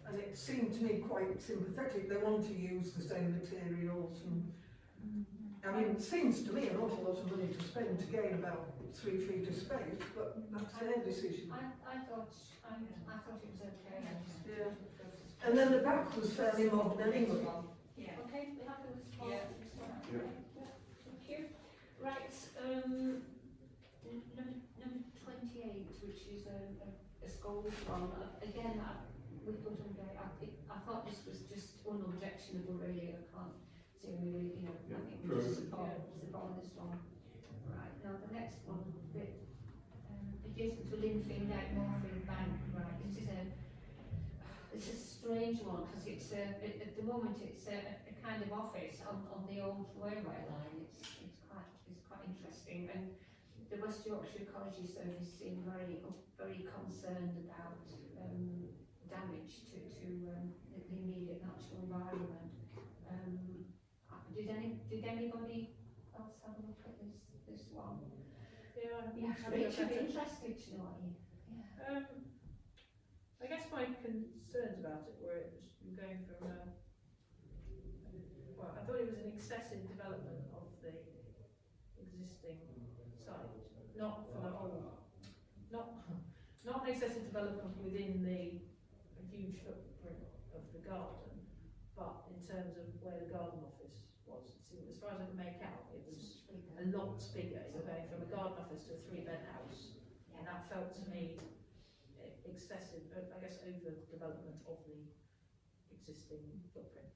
And it seemed to me quite sympathetic. They want to use the same materials and, I mean, it seems to me an awful lot of money to spend to gain about 3 feet of space, but that's their decision. I thought it was okay. Yeah. And then the back was fairly modern anyway. Yeah. Okay, we happy with small? Yeah. Thank you. Right, number 28, which is a scholar's one. Again, we put under, I thought this was just unobjectionable really. I can't see really, you know, I think we just support this one. Right, now the next one, adjacent to Linfield Lake Morphine Bank, right, it's a strange one because it's at the moment it's a kind of office on the old railway line. It's quite interesting, and the West Yorkshire Ecology Service seem very concerned about damage to the immediate natural environment. Did anybody else have a look at this one? Yeah, Richard, be interested to know what you. Yeah. I guess my concerns about it were it was going from well, I thought it was an excessive development of the existing site, not for the whole, not an excessive development within the huge footprint of the garden, but in terms of where the garden office was. So as far as I can make out, it was a lot bigger. You're going from a garden office to a 3-bed house, and that felt to me excessive, I guess, over development of the existing footprint.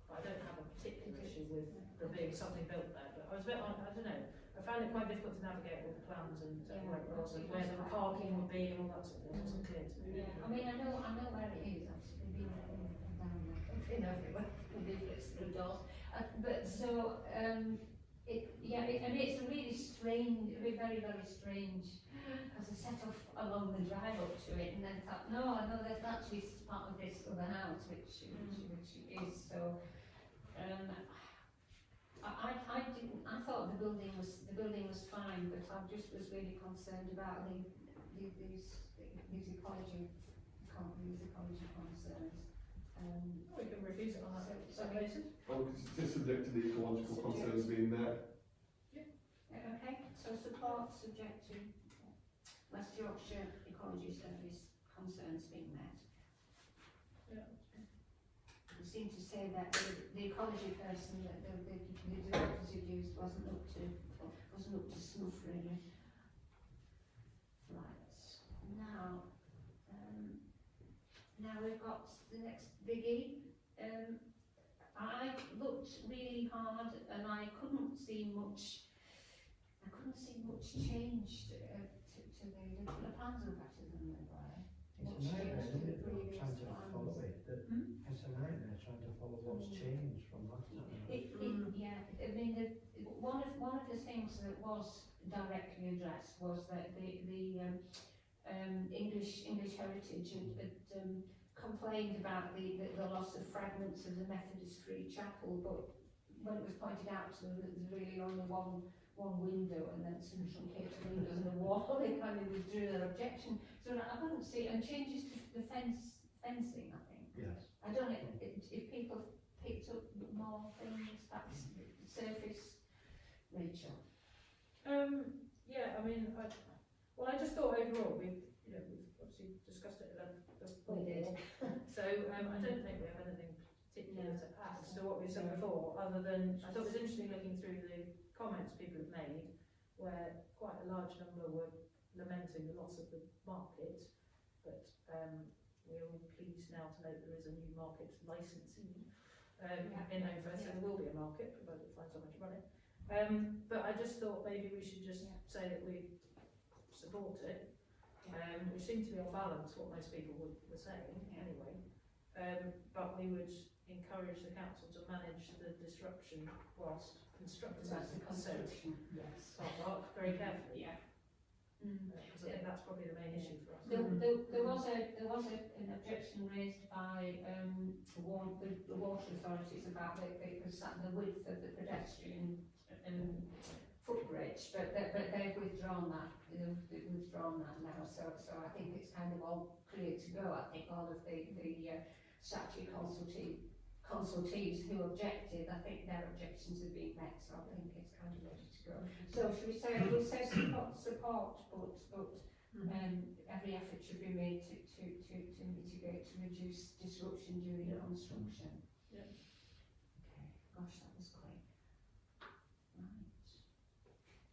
But I don't have a particular issue with there being something built there, but I was a bit, I don't know, I found it quite difficult to navigate with the plans and where it was and where the parking would be and all that sort of thing. It wasn't clear to me. Yeah, I mean, I know where it is. Actually, been down there, been everywhere. Leaflets through doors. But so, it's a really strange, very strange. Because I set off along the drive up to it, and then thought, no, that's actually part of this other house, which it is. So, I thought the building was fine, but I just was really concerned about these ecology concerns. We can refuse it on that basis. Well, because it's subject to the ecological concerns being there. Okay, so support subject to West Yorkshire Ecology Service concerns being met. Yeah. We seem to say that the ecology person that the directors had used wasn't up to snuff really. Right, now we've got the next biggie. I looked really hard and I couldn't see much change to the plans are better than they were. It's a nightmare, isn't it, trying to follow it? It's a nightmare trying to follow what's changed from last time. Yeah, I mean, one of the things that was directly addressed was that the English Heritage had complained about the loss of fragments of the Methodist Free Chapel, but when it was pointed out to them that there's really only one window and then some truncated windows in the wall, they kind of withdrew their objection. So I wouldn't see, and changes to the fencing, I think. Yes. I don't know if people picked up more things, that's surface nature. Yeah, I mean, I just thought overall we've obviously discussed it at length before. We did. So I don't think we have anything particular to add to what we've said before, other than I thought it was interesting looking through the comments people have made, where quite a large number were lamenting the loss of the market, but we're all pleased now to know that there is a new market licensing in Homefair, so there will be a market, provided we find someone to run it. But I just thought maybe we should just say that we support it, which seemed to be on balance what most people were saying anyway. But we would encourage the council to manage the disruption whilst constructing That's the construction, yes. car park very carefully. Yeah. Because I think that's probably the main issue for us. There was an objection raised by the water authorities about the width of the pedestrian footbridge, but they've withdrawn that. They've withdrawn that now. So I think it's kind of all clear to go. I think all of the statutory consultees who objected, I think their objections have been met. So I think it's kind of ready to go. So should we say support, but every effort should be made to mitigate, to reduce disruption during construction. Yeah. Okay, gosh, that was quick. Right.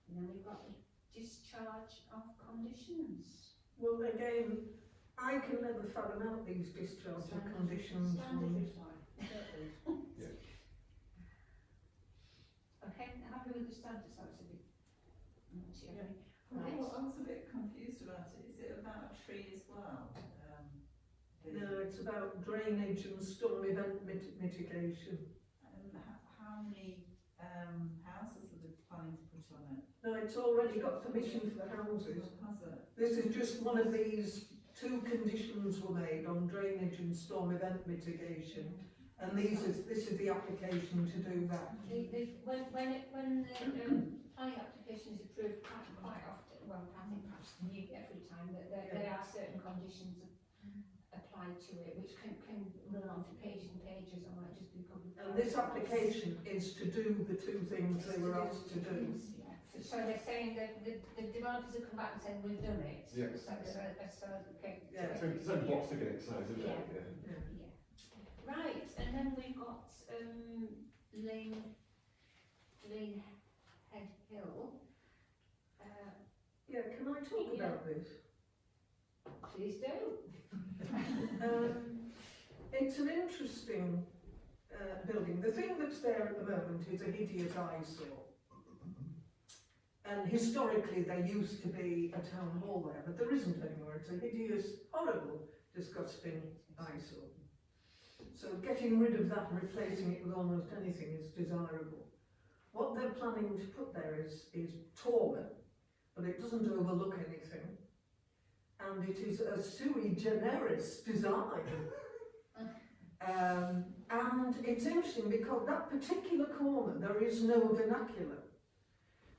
And then we've got the discharge of conditions. Well, again, I can never fathom out these discharge of conditions. Standard reply. Yeah. Okay, happy with the standard, so it's a bit. Yeah. Right. Well, I was a bit confused about it. Is it about a tree as well? No, it's about drainage and storm event mitigation. How many houses are they planning to put on it? No, it's already got permission for the houses. Has it? This is just one of these 2 conditions were made on drainage and storm event mitigation, and this is the application to do that. When the planning application is approved quite often, well, I think perhaps every time, that there are certain conditions applied to it, which can run on for pages and pages, or might just be covered. And this application is to do the 2 things they were asked to do. Yeah. So they're saying that the developers have come back and said we've done it. Yeah. So okay. Yeah. So box ticking exercise, isn't it? Yeah. Right, and then we've got Lane Head Hill. Yeah, can I talk about this? Please do. It's an interesting building. The thing that's there at the moment is a hideous eyesore. And historically there used to be a town hall there, but there isn't anymore. It's a hideous, horrible, disgusting eyesore. So getting rid of that and replacing it with almost anything is desirable. What they're planning to put there is taller, but it doesn't overlook anything. And it is a sui generis design. And it's interesting because that particular corner, there is no vernacular.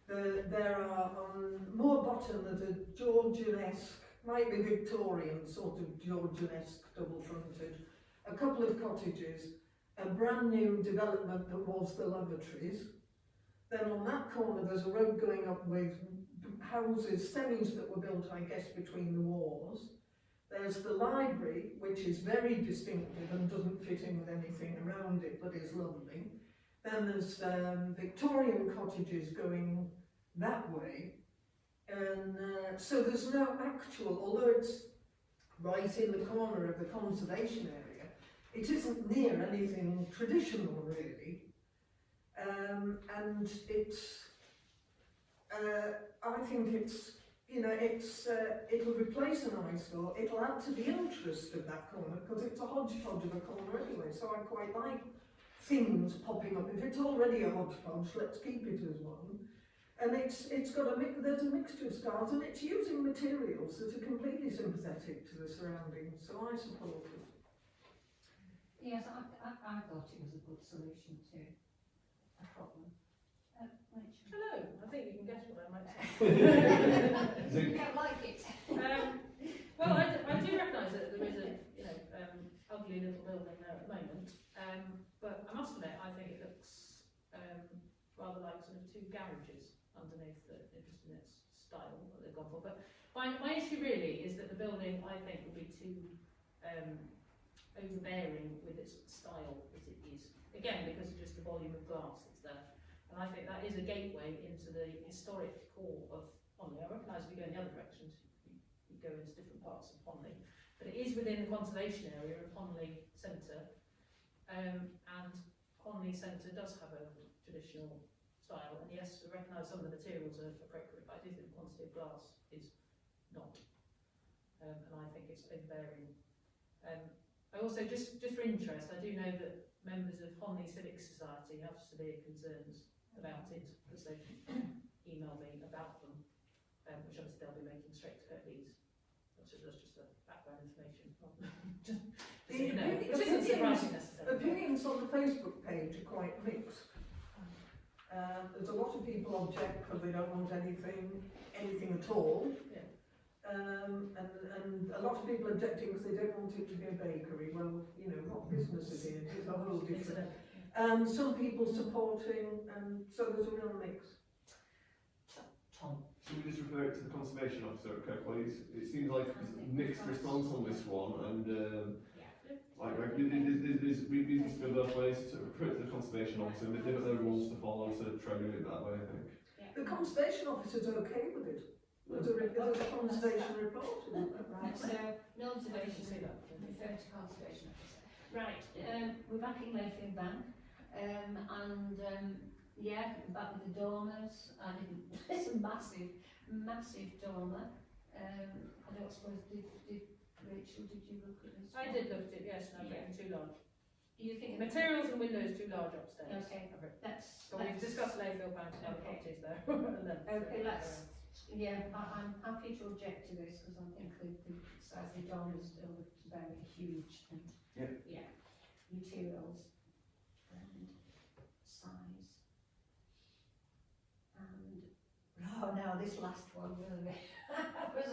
There are on Moor Bottom, there's a Georgian-esque, might be Victorian, sort of Georgian-esque double-fronted, a couple of cottages, a brand new development that was the lavatories. Then on that corner there's a road going up with houses, semis that were built, I guess, between the wars. There's the library, which is very distinctive and doesn't fit in with anything around it, but is lovely. Then there's Victorian cottages going that way. And so there's no actual, although it's right in the corner of the conservation area, it isn't near anything traditional, really. And it's, I think it's, you know, it'll replace an eyesore, it'll add to the interest of that corner, because it's a hodgepodge of a corner anyway, so I quite like things popping up. If it's already a hodgepodge, let's keep it as one. And it's got there's a mixture of styles, and it's using materials that are completely sympathetic to the surroundings, so I support it. Yes, I thought it was a good solution to a problem. Hello, I think you can guess what I might say. You don't like it. Well, I do recognise that there is a ugly little building there at the moment, but I must admit I think it looks rather like sort of 2 garages underneath it, just in its style that they've gone for. But my issue really is that the building, I think, will be too overbearing with its style as it is. Again, because of just the volume of glass that's there. And I think that is a gateway into the historic core of Honley. I recognise if you go in the other direction, you go into different parts of Honley. But it is within the conservation area of Honley Centre. And Honley Centre does have a traditional style. And yes, I recognise some of the materials are appropriate, but I do think the quantity of glass is not. And I think it's overbearing. I also, just for interest, I do know that members of Honley Civic Society have severe concerns about it, because they've emailed me about them, which which obviously they'll be making straight to Kirklees. That's just a background information. The You know, opinion- which isn't surprising necessarily. Opinions on the Facebook page are quite mixed. There's a lot of people object because they don't want anything at all. Yeah. And a lot of people objecting because they don't want it to be a bakery. Well, you know, what business is it? It's a whole different. And some people supporting, and so there's a real mix. Tom. Should we just refer it to the conservation officer at Kirklees? It seems like there's a mixed response on this one, and like there's reasons to go both ways. To refer it to the conservation officer, and they've got their rules to follow, so try doing it that way, I think. The conservation officer's okay with it. There's a conservation report. Right, so no observation, refer to conservation officer. Right, we're back in Mayfield Bank, yeah, back with the dormers, and it's a massive dormer. I don't suppose, did Rachel, did you look at this? I did look at it, yes, and I think too large. You think? Materials and windows too large upstairs. Okay, But we've discussed Layfield Bank and other Okay. properties there. And then- Okay, I'm happy to object to this because I think the size of the dormer is still very huge and materials and size. And now this last one was a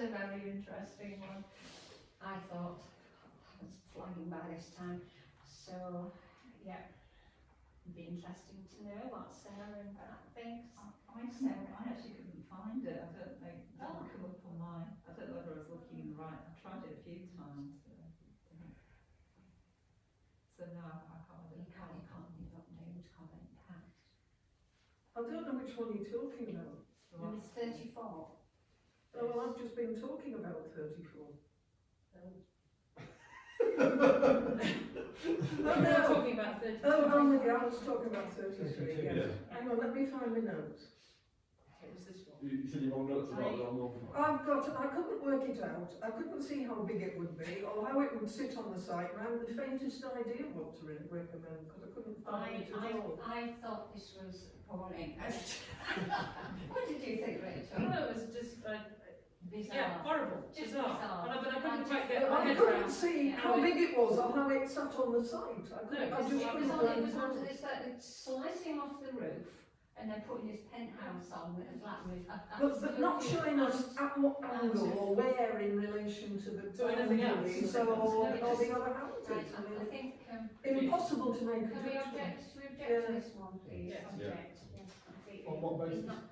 very interesting one. I thought I was flying by this time, so it'd be interesting to know what Sarah and Pat thinks. I actually couldn't find it. I don't know. It didn't come up on mine. I don't know whether I was looking in the right. I tried it a few times. So no, I can't. You can't be able to comment Pat. I don't know which one you're talking about. Number 34. Oh, well, I've just been talking about 34. We're now talking about 30. Oh, I'm with you. I was talking about 33, yes. Yeah. Hang on, let me find my notes. It was this one. You said your wrong notes about the wrong one. I couldn't work it out. I couldn't see how big it would be or how it would sit on the site. And I haven't the faintest idea what to recommend because I couldn't find it at all. I thought this was appalling. What did you think, Rachel? No, it was just, Bizarre. yeah, horrible, Just bizarre. bizarre. But I couldn't quite get my I head couldn't around. see how big it was or how it sat on the site. I No, just It was on, couldn't it's like slicing off the roof and then putting this penthouse on with a flat roof. But not showing us at what angle or where in relation to the To anything else. or the other Right, houses. I I mean, think, impossible to make a can we judgment. object to this one, please? Yes. Object, yes, completely. On what basis? It's not-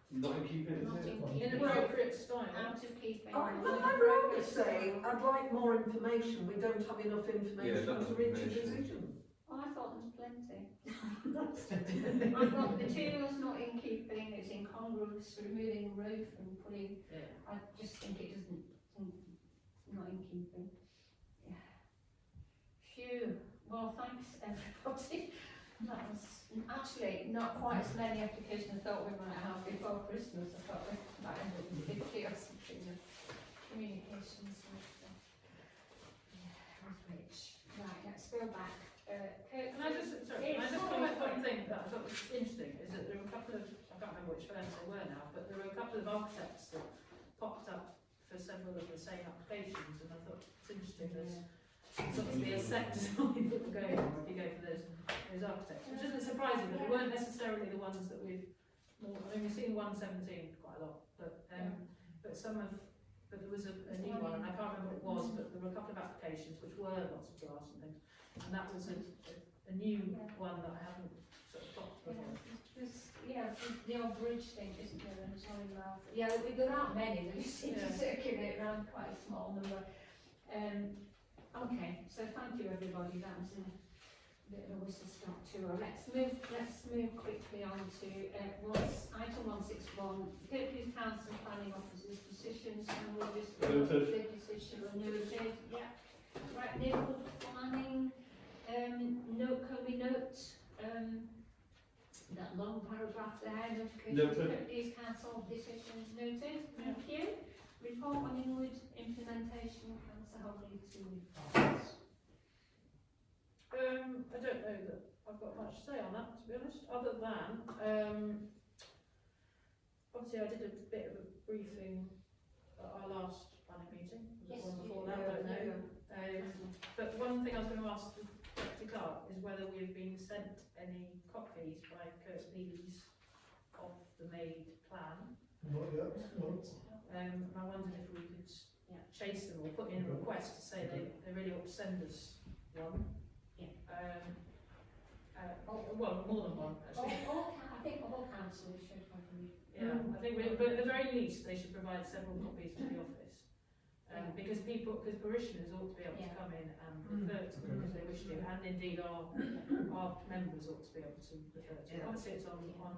Not in keeping, Not is it? in keeping. Inappropriate style. Out of keeping. Well, I'd rather say I'd like more information. We don't have enough information that's to reach a information. decision. Oh, I thought there was plenty. I've got the materials not in keeping, it's incongruous, removing roof and putting, I just think it doesn't, not in keeping. Yeah. Phew, well, thanks everybody. That was actually not quite as many applications I thought we might have before Christmas. I thought we might have 150 or something of communications with Rich. Right, let's go back. Can I just comment one thing that I thought was interesting, is that there were a couple of, I can't remember which firms they were now, but there were a couple of architects that popped up for several of the same applications, and I thought it's interesting, there's obviously a set design that will go if you go for those architects, which isn't surprising, but they weren't necessarily the ones that we've, we've seen 117 quite a lot, but there was a new one, and I can't remember what it was, but there were a couple of applications which were lots of glass and things, and that was a new one that I haven't sort of got before. The old bridge thing, isn't there? And sorry, Ralph. Yeah, there aren't many. They seem to circulate around quite a small number. Okay, so thank you everybody. That was a bit of a whistle stop tour. Let's move quickly on to item 161. Kirklees Council Planning Officer's decisions, and we'll just Noted. the decision noted. Yeah. Right, neighbourhood planning. Can we note that long paragraph there, notification of Noted. Kirklees Council decisions noted, thank you. Report on inward implementation, Councillor Hogley, 2 reports. I don't know that I've got much to say on that, to be honest, other than, property, I did a bit of a briefing at our last planning meeting. Was it Yes, one before you- that? I don't know. yeah. But one thing I was going to ask the Deputy Clerk is whether we've been sent any copies by Kurt Lees of the made plan. Not yet, no. I wondered if we could chase them or put in a request to say they really ought to send us one. Yeah. Well, more than one actually. I think all councillors should have them. Yeah, I think, but at the very least, they should provide several copies to the office. Because parishioners ought to be able to come in and refer to them if they wish to, and indeed our members ought to be able to refer to them. Obviously it's online,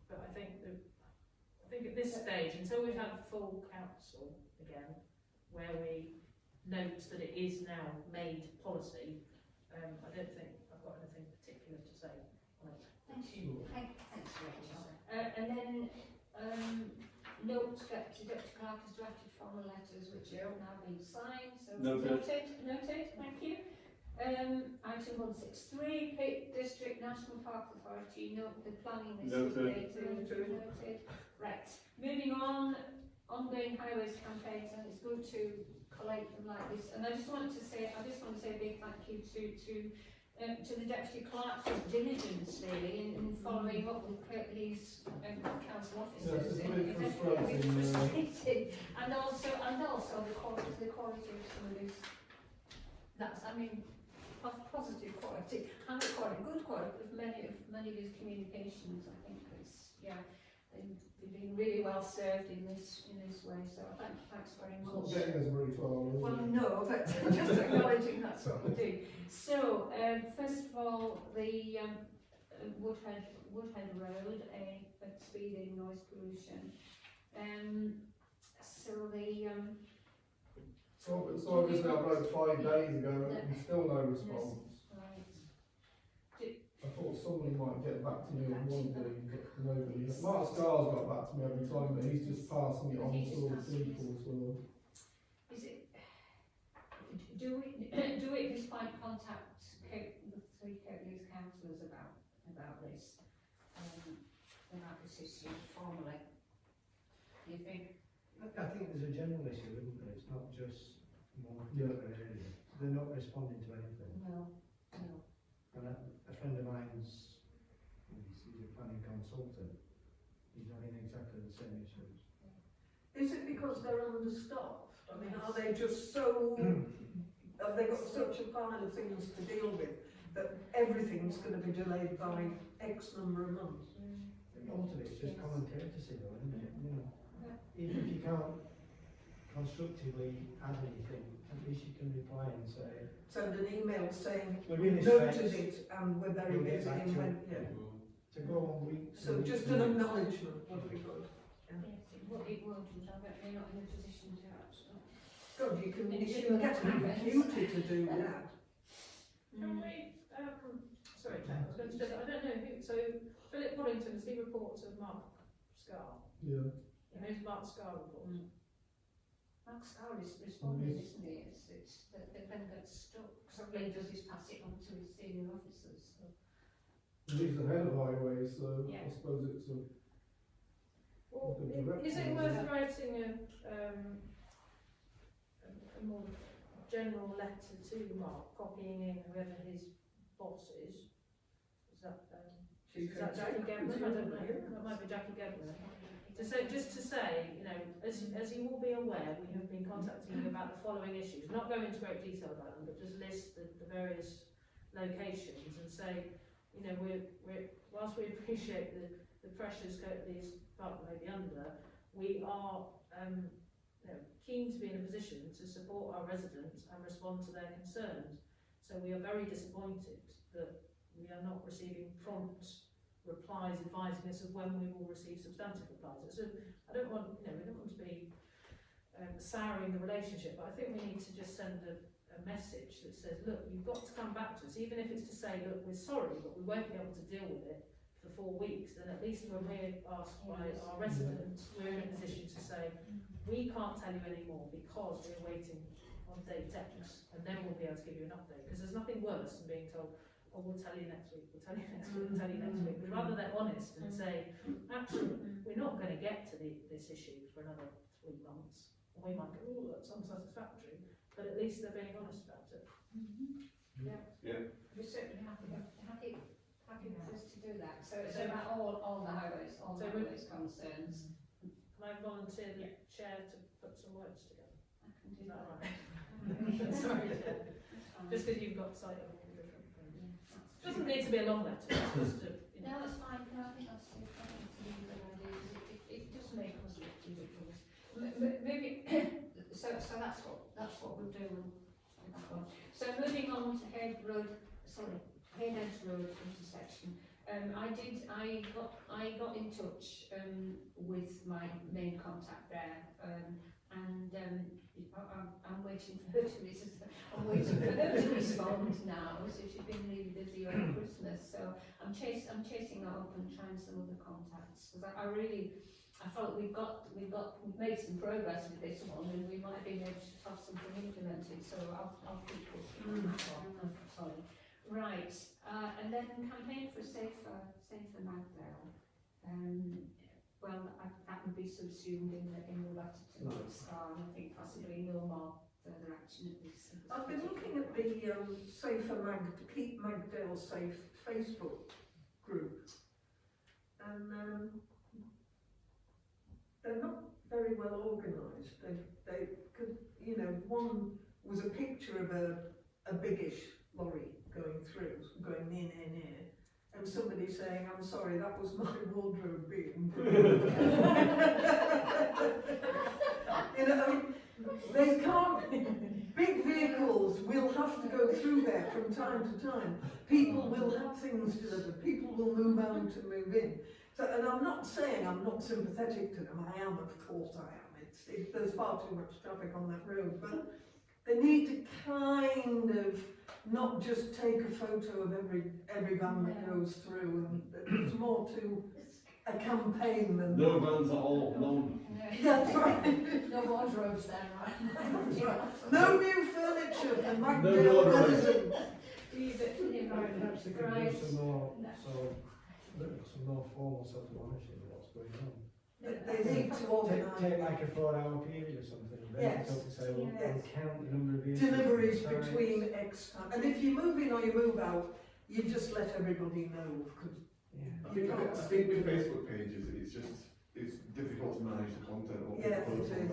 but I think at this stage, until we've had full council again, where we note that it is now made policy, I don't think I've got anything particular to say on it. Thank you. Thanks, Rachel. And then note that the Deputy Clerk has drafted formal letters which have now been signed, so Noted. noted, thank you. Item 163, Peak District National Park Authority, note the planning this is Noted. noted. Right, moving on, ongoing highways campaigns, and it's good to collate them like this. And I just want to say a big thank you to the Deputy Clerk for his diligence really in following up with Lee's council officers. Yes, it's a bit frustrating, And also the quality of some of these. That's positive quality and good quality of many of his communications. I think it's they've been really well served in this way. So thanks very It's much. not getting us very far, is Well, it? no, but just acknowledging that's what we do. So, first of all, the Woodhead Road, a speeding, noise pollution. So obviously I wrote 5 days ago and still no response. Right. I thought somebody might get back to me on Monday, but nobody. Mark Scar's got back to me every time, but he's just passing it on to all the people, so. Is it? Do we at this point contact the 3 Kirklees councillors about this issue formally? Do you think? I think there's a general issue, isn't there? It's not just one particular area. They're not responding to anything. No. And a friend of mine's, he's a planning consultant, he's having exactly the same issues. Is it because they're understaffed? I mean, are they just so, have they got such a pile of things to deal with that everything's going to be delayed by X number of months? Ultimately, it's just common courtesy though, isn't it? You know, even if you can't constructively add anything, at least you can reply and say, Send an email saying, we're in this noted phase, it and we're very we'll get busy back and to when, it. To go on weeks. So just an acknowledgement would be good. Yes, it would, I bet they're not in a position to actually. God, you can Ensure get a that computer to do that. Can we, sorry, Jack, I was going to say, I don't know who, so Philip Waddington, has he reports of Mark Scar? Yeah. And who's Mark Scar reports? Mark Scar is responding, isn't he? It's the pen gets stuck. Somebody does is pass it on to his senior officers. So. He's the head of highways, so Yeah. I suppose it's a. Well, The direct is it one, worth isn't it? writing a more general letter to Mark, copying in whoever his boss is? Is that Jackie Gebler? I don't know. That might be Jackie Gebler. Just to say, you know, as you will be aware, we have been contacting you about the following issues. Not go into great detail about them, but just list the various locations and say, you know, whilst we appreciate the pressures Kirklees Park may be under, we are keen to be in a position to support our residents and respond to their concerns. So we are very disappointed that we are not receiving prompt replies advising us of when we will receive substantive replies. So I don't want, we don't want to be souring the relationship, but I think we need to just send a message that says, look, you've got to come back to us, even if it's to say, look, we're sorry, but we won't be able to deal with it for 4 weeks. Then at least when we're asked by our residents, we're in a position to say, we can't tell you anymore because we're waiting on date X, and then we'll be able to give you an update. Because there's nothing worse than being told, or we'll tell you next week, we'll tell you next week, we'll tell you next week. But rather they're honest and say, actually, we're not going to get to this issue for another 3 months. Or we might go, oh, that's unsatisfactory, but at least they're being honest about it. We're certainly happy for us to do that. So about all the highways, all the highways concerns. Can I volunteer the chair to put some words together? I can do Is that that. right? Sorry, Chair. Just because you've got sight of all the different things. It doesn't need to be a long letter, it's just a, you know. No, that's fine. No, I think that's a good idea. It does make us look ridiculous. Moving, so that's what we'll do with that one. So moving on to Head Ends Road intersection. I got in touch with my main contact there, and I'm waiting for her to respond now. So she's been really busy over Christmas. So I'm chasing her up and trying some other contacts, because I felt we've made some progress with this one, and we might be able to have something implemented. So I'll keep pushing on that one. Sorry. Right, and then campaign for safer Magdale. Well, that would be subsumed in the letter to Mark Star, and I think possibly no more further action at this. I've been looking at the Keep Magdale Safe Facebook group, and they're not very well organised. They could, you know, one was a picture of a biggish lorry going near, and somebody saying, "I'm sorry, that was my wardrobe being ruined." You know, I mean, they can't. Big vehicles will have to go through there from time to time. People will have things delivered. People will move out and move in. So, and I'm not saying I'm not sympathetic to them. I am, of course, I am. There's far too much traffic on that road, but they need to kind of not just take a photo of every van that goes through, and there's more to a campaign than No vans at all, none. That's right. No wardrobes there, right? That's right. No new furniture for No Magdale wardrobes. residents. Perhaps they could Right. do some more formal sort of monitoring of what's going on. They need to Take organise like a 4-hour period or something. Yes. To say, well, Yes. count the number of vehicles. deliveries times. between X time. And if you move in or you move out, you just let everybody know. 'Cause Yeah. I think with Facebook pages, it's difficult to manage the content. What Yeah, people it post on is.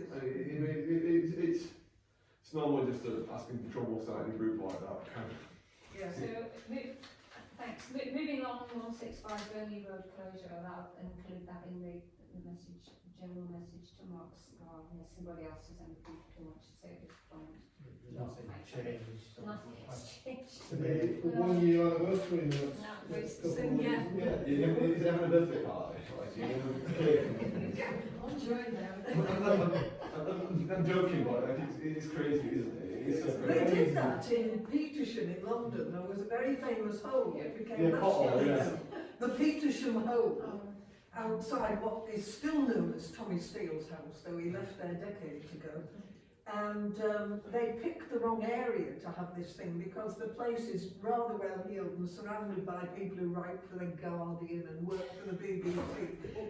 there. It is. It's normally just asking for trouble starting a group like that. Yeah. So, thanks. Moving on, 165 Burnley Road closure, I'll include that in the message, general message to Mark Scar, unless somebody else has anything too much to say at this point. Nothing changed. Nothing has changed. Today, 1 year anniversary in the next No, couple it's- of so, weeks. yeah. Is it having a birthday party? Like, you know, I'm joined there. I'm joking, but like, it's crazy, isn't it? It's so They crazy. did that in Petersham in London. There was a very famous hole. It became Yeah, pothole, national. yeah. The Petersham hole, outside what is still known as Tommy Steele's house, though he left there decades ago. And they picked the wrong area to have this thing, because the place is rather well heeled and surrounded by people who write for The Guardian and work for the BBC.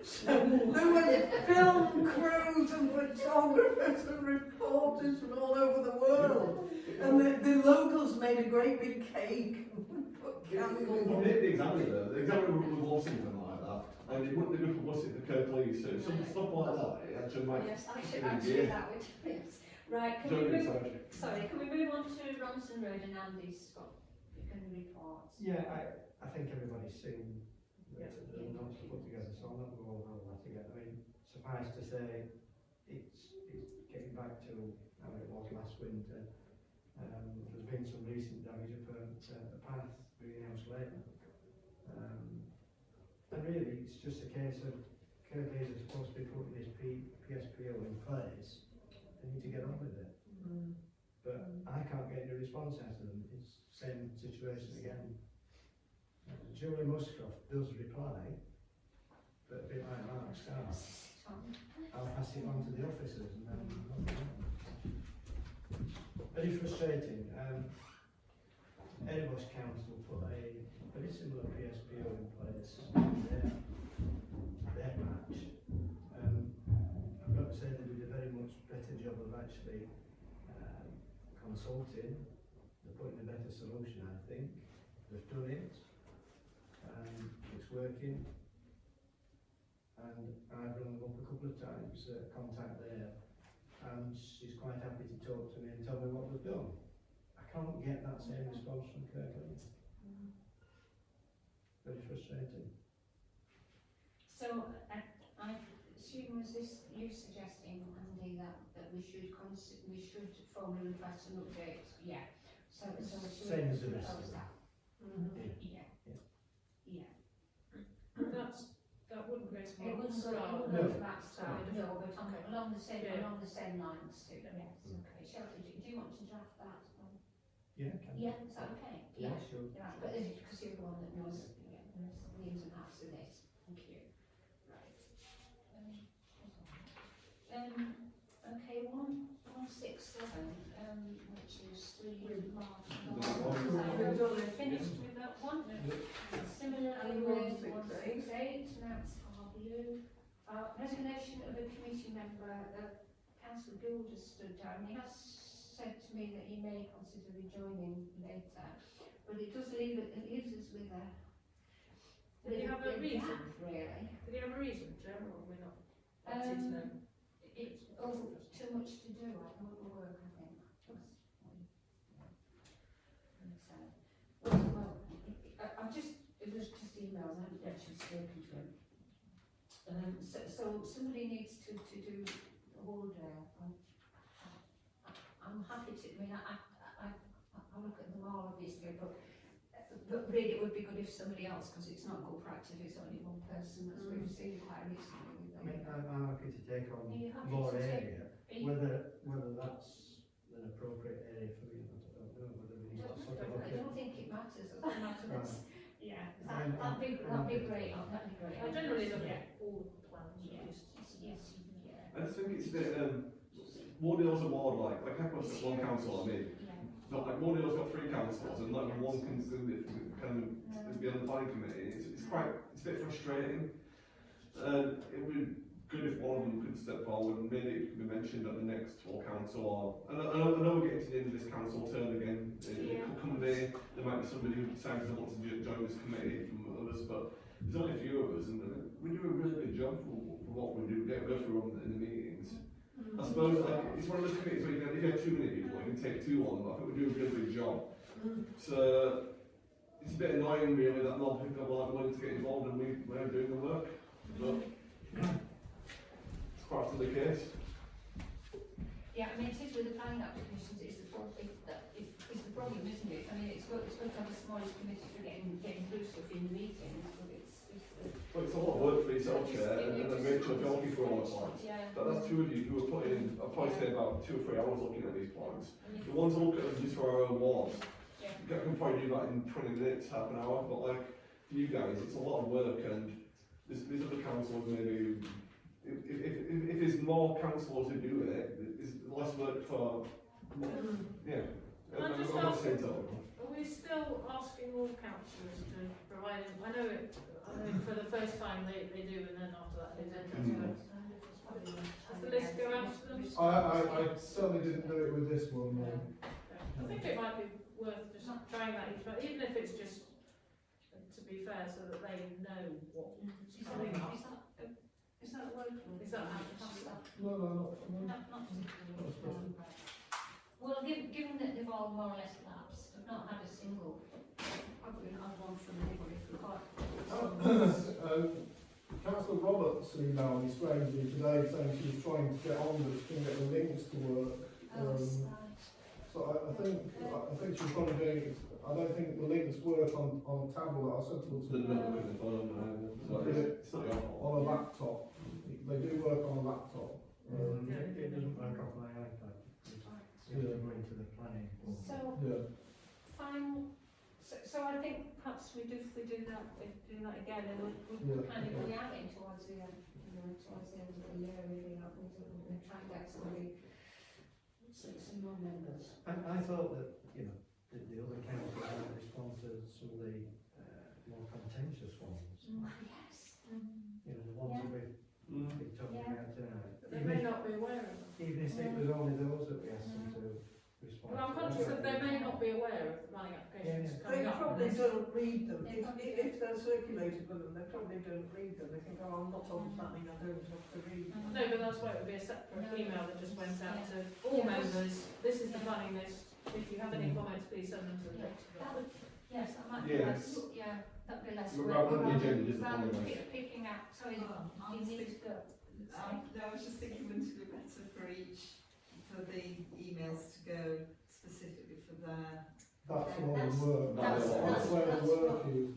So there were film crews and photographers and reporters from all over the world. And the locals made a great big cake and put candles on. The examiner would love something like that, and it wouldn't be good publicity for Kirklees, so some stuff like that, it actually might. Yes, actually that would be. Right, can we move on to Romson Road and Andy's got reports? Yeah, I think everybody's seen the notes put together, so I'm not going to go over that again. I mean, suffice to say, it's getting back to how it was last winter. There's been some recent damage up a path, Greenhouse Lane. And really, it's just a case of Kirklees are supposed to be putting this PSPO in place. They need to get on with it. But I can't get any response out of them. It's the same situation again. Julie Muscroft does reply, but a bit like Mark Starr, I'll pass it on to the officers and then very frustrating. Erebus Council put a very similar PSPO in place in their patch. I've got to say they did a very much better job of actually consulting. They're putting a better solution, I think. They've done it. It's working. And I've rung them up a couple of times, contact there, and she's quite happy to talk to me and tell me what they've done. I can't get that same response from Kirkland. Very frustrating. So, I assume, was this you suggesting, Andy, that we should formally request an update? Yeah. So Same as the rest of them. Yeah. That wouldn't go to It wouldn't go start. to that start, no, but Okay. along the same lines too. Yeah. Yes. Okay. Shall, do you want to draft that? Yeah, can Yeah. Is that okay? Yeah, sure. Yeah. But because you're the one that knows the ins and outs of this. Thank you. Right. Okay. 167, which is 3 March. We've finished with that one. Similarly with 168, that's our blue. Resignation of a committee member, Councillor Gould has stood down. He has said to me that he may consider rejoining later, but it does leaves us with a. Did he have a reason? Gap, really. Did he have a reason, Joe, or we're not wanting to know? It's too much to do. I don't work, I think. It was just emails, I haven't actually spoken to him. So somebody needs to do the whole day. I'm happy to, I look at them all obviously, but really it would be good if somebody else, because it's not good practice, it's only one person, as we've seen quite recently. I mean, I'm happy to take on Are you happy more to area. take- Whether that's an appropriate area for me, I don't know. Whether we need to sort of look I at. don't think it matters, it doesn't matter. Right. Yeah, I'm- that'd be great, that'd be great. I generally look Yeah. at all the plans, at Yes, least. yes, yeah. I just think it's a bit, more deals are more like I've got one council, I mean, not like more deals got 3 councils, and like one can do it, can be on the planning committee, it's a bit frustrating. It would be good if one of them could step forward, and maybe it could be mentioned at the next full council, or, I know we're getting to the end of this council term again, it could come there might be somebody who decides they want to join this committee from others, but there's only a few of us, and we do a really good job for what we do, go through in the meetings. I suppose like, it's one of those committees where if you have too many people, you can take 2 on, but I think we do a really good job. So it's a bit annoying really that not people are willing to get involved and we're doing the work, but it's quite often the case. Yeah, I mean, it is with the planning applications, it's the problem, isn't it? I mean, it's good to have the smallest committee for getting through stuff in the meetings, but Well, it's a lot of work for yourself, Chair, and then Rachel talking for all the points. yeah. But that's 2 of you who are putting in, I'll probably say about 2 or 3 hours looking at these points. The ones who look at them just for our own wards, Yeah. you can probably do that in 20 minutes, half an hour, but like, for you guys, it's a lot of work, and there's other councillors maybe, if there's more councillors who do it, there's less work for, yeah. Can I just I'm not ask- saying so. Are we still asking all councillors to provide, I know for the first time they do, and then after that they don't. Does the list go out to them? I certainly didn't do it with this one, no. I think it might be worth just trying that each month, even if it's just to be fair, so that they know what. Is that local? Is that No, Not particularly. Well, given that they've all more or less lapsed, I've not had a single, probably not one from anybody for quite. Councillor Roberts emailed me strangely today saying she was trying to get on, but she couldn't get the links to work. So I think she's probably doing it. I don't think the links work on a tablet. I said to her Doesn't look at the phone, it's not your fault. on a laptop. They do work on a laptop. It doesn't work off my iPad. It's going into the planning. So, Yeah. fine, so I think perhaps we do that again, and we're kind of getting towards the end, towards the end of the year, really, aren't we, try and get some more members. I thought that, the other councils might respond to some of the more contentious ones. Yes. You know, the ones that we've been talking about tonight. But they may not be aware of them. Even if it was only those that we asked them to respond. Well, I'm conscious that they may not be aware of the planning applications Yeah. coming They up. probably don't read them. They probably If they're circulated with them, they probably don't read them. They think, oh, I'm not on planning, I don't have to read them. No, but that's why it would be a separate No. email that just went out to all Yeah. members. This is the planning list. If you have any comments, please send them to the next. That would, yes, that might be Yeah. less, that'd be less We're work. rather than the agenda, just the rather planning than list. picking out, sorry, I you was need to go. No, I was just thinking wouldn't it be better for the emails to go specifically for their. That's a lot of work. That's- That's where the work is.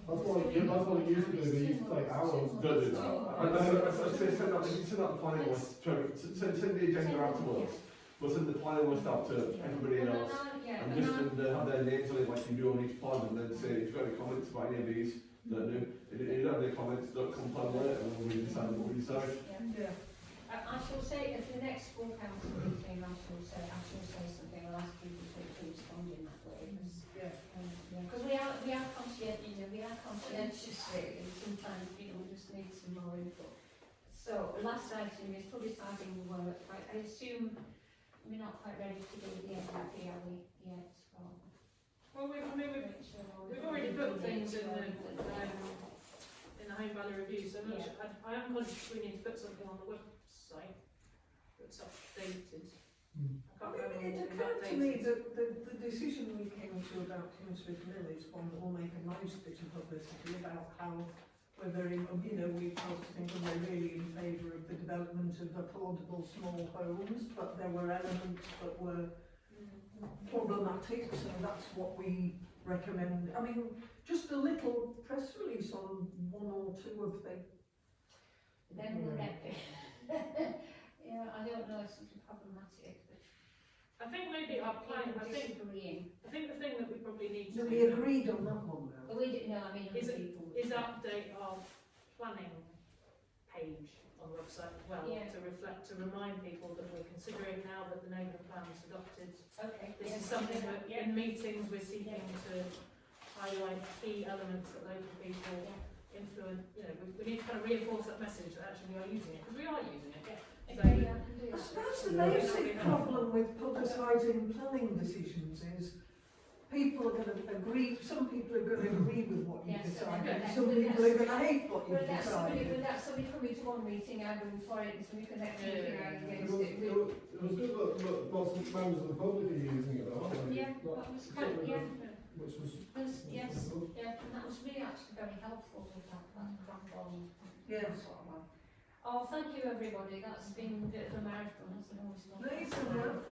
That's what it used to do, they used to take hours. Don't do that. I'd say send out the planning list, send the agenda out to us, but send the planning list out to everybody else. And just have their names on it like you do on each pod, and then say if you've got any comments about any of these, don't do. If you don't have any comments, don't come plan later, and we'll decide what we decide. Yeah. I shall say at the next full council meeting, I shall say something, I'll ask people to respond in that way, because we are conscientious really, and sometimes people just need some more input. So, the last item is publicising the work. I assume we're not quite ready to do the MVP, are we, yet? Well, we've already put things in the Home Valley Review, so I am conscious we need to put something on the website that's updated. I can't remember It what we've occurred to me updated. that the decision we came to about Kingsford Mill is one that will make a nice bit of publicity about how we're very, we tried to think we're really in favour of the development of affordable small homes, but there were elements that were problematic, so that's what we recommend. I mean, just a little press release on one or two of the. Then we'll get it. Yeah, I don't know, it's problematic, but. I think maybe our plan, I think Disagreeing. the thing that we probably need So to we do agreed on that one now. But we didn't know, I mean, Is other it- people. is update our planning page on the website as well, Yeah. to remind people that we're considering now that the neighbourhood plan is adopted. Okay. This yeah, is something yeah, that yeah. in meetings we're seeking to highlight key elements that local people influence, we need to kind of reinforce that message that actually we are using it, because we are using it. So, Okay, yeah, I can do I that. suppose the basic problem with publicising planning decisions is people are going to agree, some people are going to agree with what you Yes, decided, okay. some people are going to hate what you But that's decided. somebody coming to one meeting, arguing for it, and somebody the next meeting arguing It against was, it. it was good that lots of members of the public are using it though, aren't they? Yeah, that was quite, Which was. yes, and that was really actually very helpful with that bond. Yes. Oh, thank you everybody, that's been a bit of a marathon, hasn't it? No,